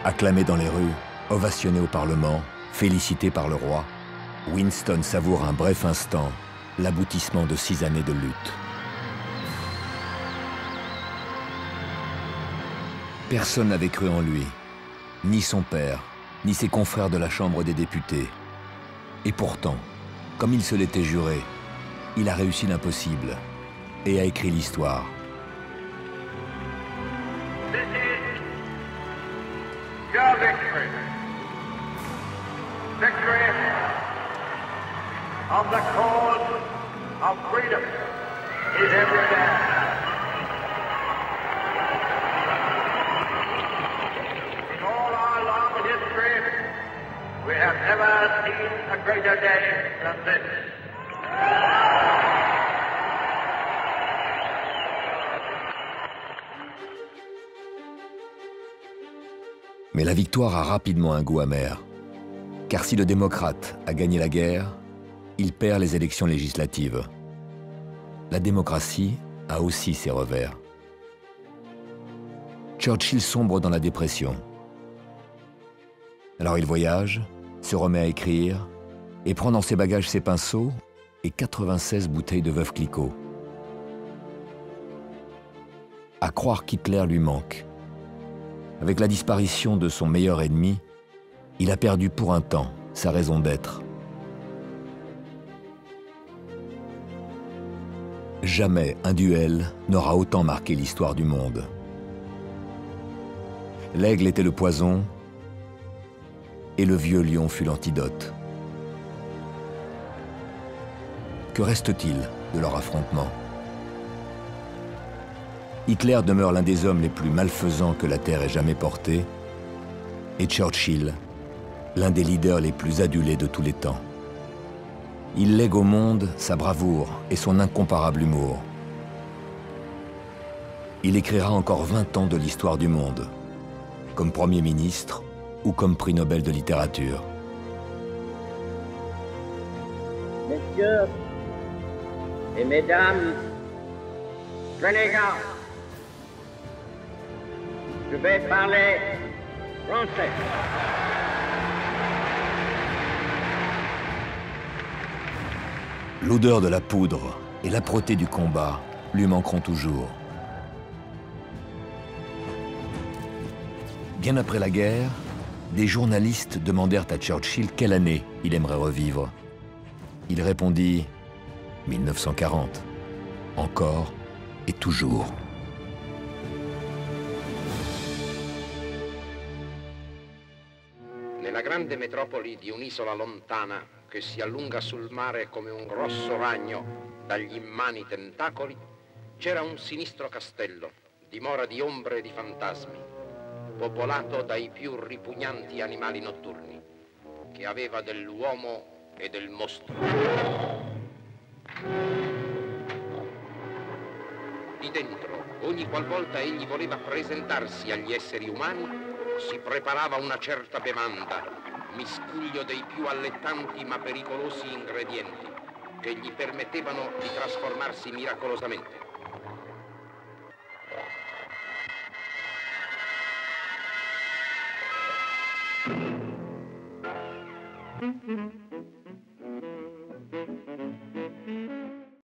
Acclamé dans les rues, ovationné au Parlement, félicité par le roi, Winston savoure un bref instant l'aboutissement de 6 années de lutte. Personne n'avait cru en lui, ni son père, ni ses confrères de la Chambre des députés. Et pourtant, comme il se l'était juré, il a réussi l'impossible et a écrit l'histoire. victory. Victory of the cause of freedom is every day. In all our long history, we have never seen a greater day than this. Mais la victoire a rapidement un goût amer. Car si le démocrate a gagné la guerre, il perd les élections législatives. La démocratie a aussi ses revers. Churchill sombre dans la dépression. Alors il voyage, se remet à écrire et prend dans ses bagages ses pinceaux et 96 bouteilles de Veuve Clicquot. À croire qu'Hitler lui manque. Avec la disparition de son meilleur ennemi, il a perdu pour un temps sa raison d'être. Jamais un duel n'aura autant marqué l'histoire du monde. L'aigle était le poison et le vieux lion fut l'antidote. Que reste-t-il de leur affrontement? Hitler demeure l'un des hommes les plus malfaisants que la Terre ait jamais portés, et Churchill, l'un des leaders les plus adulés de tous les temps. Il lègue au monde sa bravoure et son incomparable humour. Il écrira encore 20 ans de l'histoire du monde, comme Premier ministre ou comme prix Nobel de littérature. Messieurs et mesdames, prenez garde. Je vais parler français. L'odeur de la poudre et l'âpreté du combat lui manqueront toujours. Bien après la guerre, des journalistes demandèrent à Churchill quelle année il aimerait revivre. Il répondit « 1940, encore et toujours ». Nella grande metropoli di un'isola lontana che si allunga sul mare come un grosso ragno dagli immani tentacoli, c'era un sinistro castello, dimora di ombre e di fantasmi, popolato dai più ripugnanti animali notturni, che aveva dell'uomo e del mostro. Di dentro, ogni qualvolta egli voleva presentarsi agli esseri umani, si preparava una certa bevanda, miscuglio dei più allettanti ma pericolosi ingredienti, che gli permettevano di trasformarsi miracolosamente.